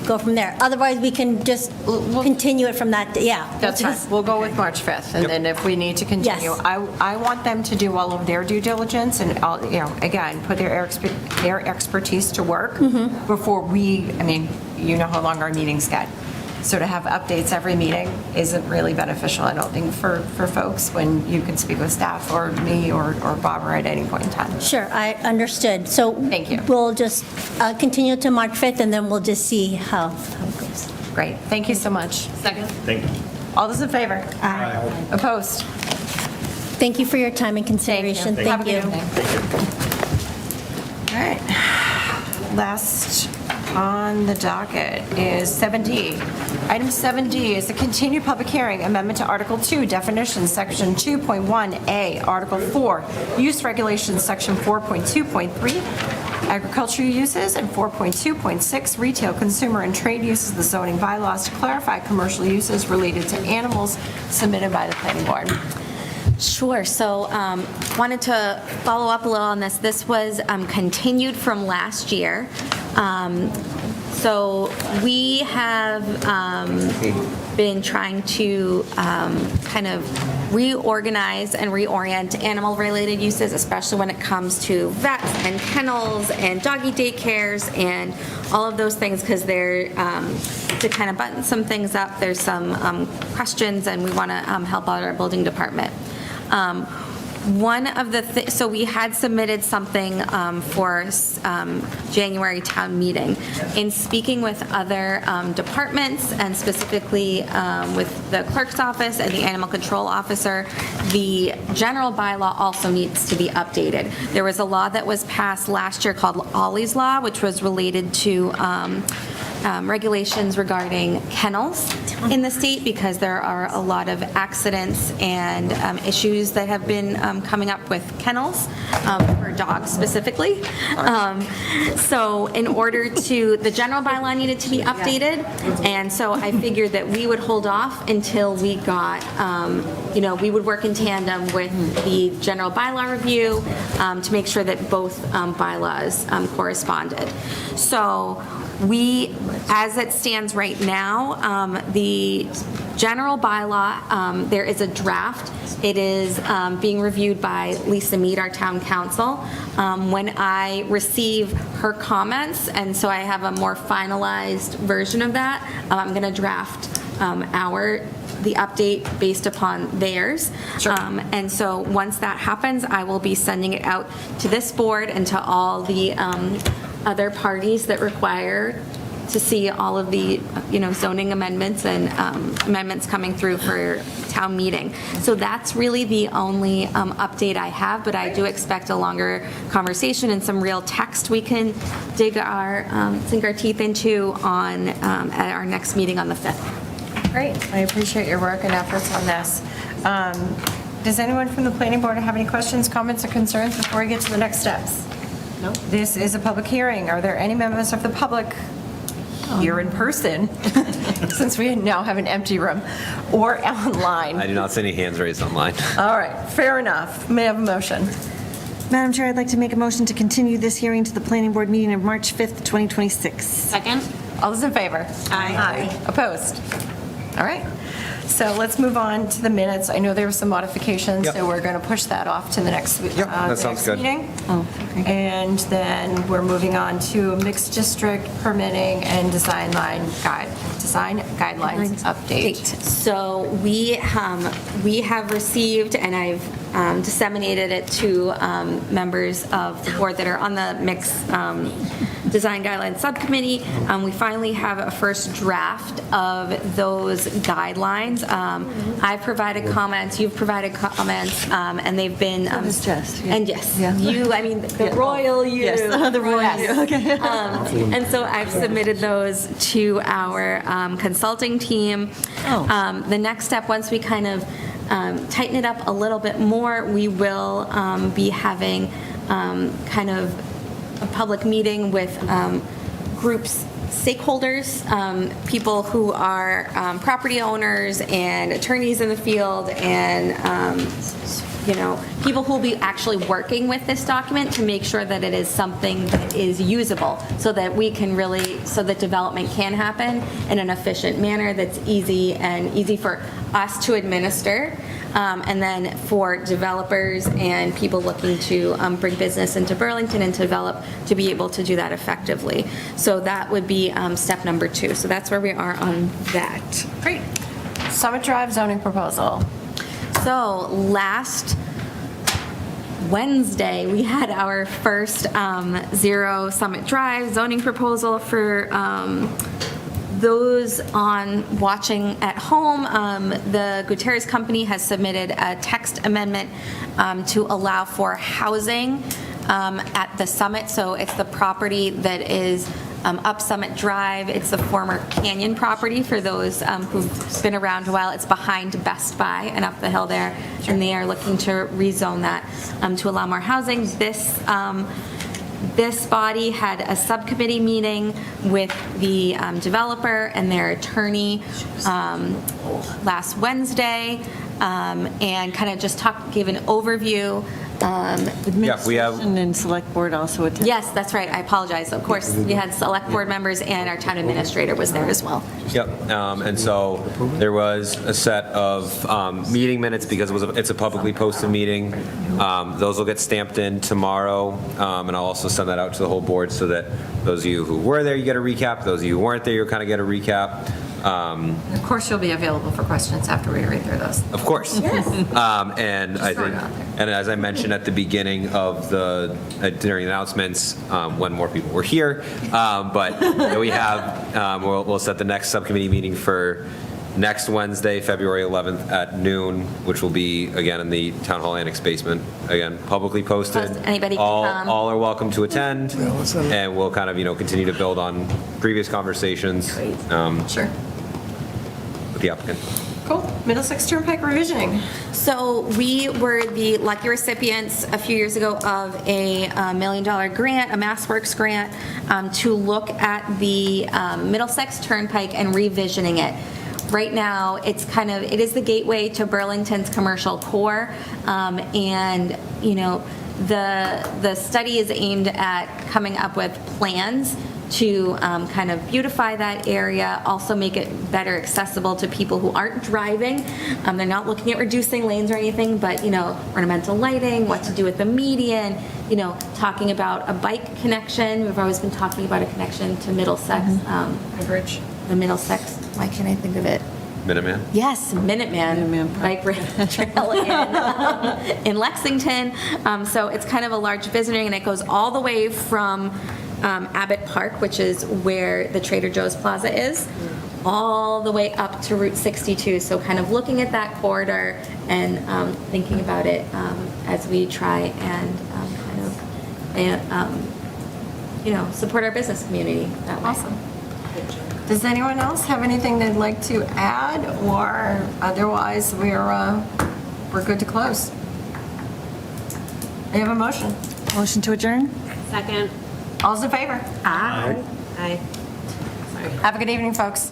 go from there. Otherwise, we can just continue it from that, yeah. That's fine. We'll go with March 5th, and then if we need to continue. Yes. I want them to do all of their due diligence and, again, put their expertise to work before we, how long our meetings get. So to have updates every meeting isn't really beneficial, I don't think, for folks when you can speak with staff or me or Barbara at any point in time. Sure, I understood. So thank you. We'll just continue to March 5th, and then we'll just see how it goes. Great. Thank you so much. Second. Thank you. All those in favor? Aye. Opposed? Thank you for your time and consideration. Have a Thank you. good evening. All right. Last on the docket is 7D. Item 7D is a continued public hearing, amendment to Article 2, definitions, Section 2.1A, Article 4, use regulations, Section 4.2.3, agricultural uses, and 4.2.6, retail, consumer, and trade uses of the zoning bylaws to clarify commercial uses related to animals, submitted by the planning board. Sure. So wanted to follow up a little on this. This was continued from last year. So we have been trying to kind of reorganize and reorient animal-related uses, especially when it comes to vets and kennels and doggy daycares and all of those things, because they're to kind of button some things up. There's some questions, and we want to help out our building department. One of the so we had submitted something for January town meeting. In speaking with other departments, and specifically with the clerk's office and the animal control officer, the general bylaw also needs to be updated. There was a law that was passed last year called Ollie's Law, which was related to regulations regarding kennels in the state, because there are a lot of accidents and issues that have been coming up with kennels for dogs specifically. So in order to, the general bylaw needed to be updated, and so I figured that we would hold off until we got, we would work in tandem with the general bylaw review to make sure that both bylaws corresponded. So we, as it stands right now, the general bylaw, there is a draft. It is being reviewed by Lisa Mead, our town council. When I receive her comments, and so I have a more finalized version of that, I'm going to draft the update based upon theirs. And so once that happens, I will be sending it out to this board and to all the other parties that require to see all of the, zoning amendments and amendments coming through for town meeting. So that's really the only update I have, but I do expect a longer conversation and some real text we can sink our teeth into on at our next meeting on the 5th. Great. I appreciate your work and efforts on this. Does anyone from the planning board have any questions, comments, or concerns before we get to the next steps? No. This is a public hearing. Are there any members of the public here in person, since we now have an empty room, or online? I do not see any hands raised online. All right, fair enough. May I have a motion? Madam Chair, I'd like to make a motion to continue this hearing to the planning board meeting of March 5th, 2026. Second? All those in favor? Aye. Opposed? All right. So let's move on to the minutes. I know there were some modifications, so we're going to push that off to the next that sounds good. meeting. And then we're moving on to mixed district permitting and design guidelines update. So we have received, and I've disseminated it to members of the board that are on the mixed design guidelines subcommittee. We finally have a first draft of those guidelines. I've provided comments, you've provided comments, and they've been. And yes, the royal you. Yes, the royal you, okay. And so I've submitted those to our consulting team. The next step, once we kind of tighten it up a little bit more, we will be having kind of a public meeting with groups, stakeholders, people who are property owners and attorneys in the field, and people who will be actually working with this document to make sure that it is something that is usable, so that we can so that development can happen in an efficient manner that's easy for us to administer. And then for developers and people looking to bring business into Burlington and to develop, to be able to do that effectively. So that would be step number 2. So that's where we are on that. Great. Summit Drive zoning proposal. So last Wednesday, we had our first Zero Summit Drive zoning proposal for those on watching at home, the Gutierrez Company has submitted a text amendment to allow for housing at the Summit. So it's the property that is up Summit Drive. It's the former Canyon property for those who've been around a while. It's behind Best Buy and up the hill there, and they are looking to rezone that to allow more housing. This body had a subcommittee meeting with the developer and their attorney last Wednesday, and kind of just gave an overview. Administration and select board also attended. Yes, that's right. I apologize. Of course, we had select board members and our town administrator was there as well. Yep, and so there was a set of meeting minutes because it's a publicly posted meeting. Those will get stamped in tomorrow, and I'll also send that out to the whole board so that those of you who were there, you get a recap. Those of you who weren't there, you'll kind of get a recap. Of course, you'll be available for questions after we read through those. Of course. Yes. And I think, and as I mentioned at the beginning of during the announcements, when more people were here, but we have, we'll set the next subcommittee meeting for next Wednesday, February 11th at noon, which will be, again, in the Town Hall Annex basement. Again, publicly posted. Anybody can come. All are welcome to attend, and we'll kind of, continue to build on previous conversations. Sure. With the applicant. Cool. Middlesex Turnpike revisioning. So we were the lucky recipients a few years ago of a $1 million grant, a MassWorks grant, to look at the Middlesex Turnpike and revisioning it. Right now, it is the gateway to Burlington's commercial core, and the study is aimed at coming up with plans to kind of beautify that area, also make it better accessible to people who aren't driving. They're not looking at reducing lanes or anything, but, ornamental lighting, what to do with the median, talking about a bike connection. We've always been talking about a connection to Middlesex. Bridge. The Middlesex, why can't I think of it? Minuteman? Yes, Minuteman bike trail in Lexington. So it's kind of a large visiting, and it goes all the way from Abbott Park, which is where the Trader Joe's Plaza is, all the way up to Route 62. So kind of looking at that corridor and thinking about it as we try and support our business community that way. Awesome. Does anyone else have anything they'd like to add, or otherwise we're good to close? I have a motion. Motion to adjourn? Second. All's in favor? Aye. Aye. Have a good evening, folks.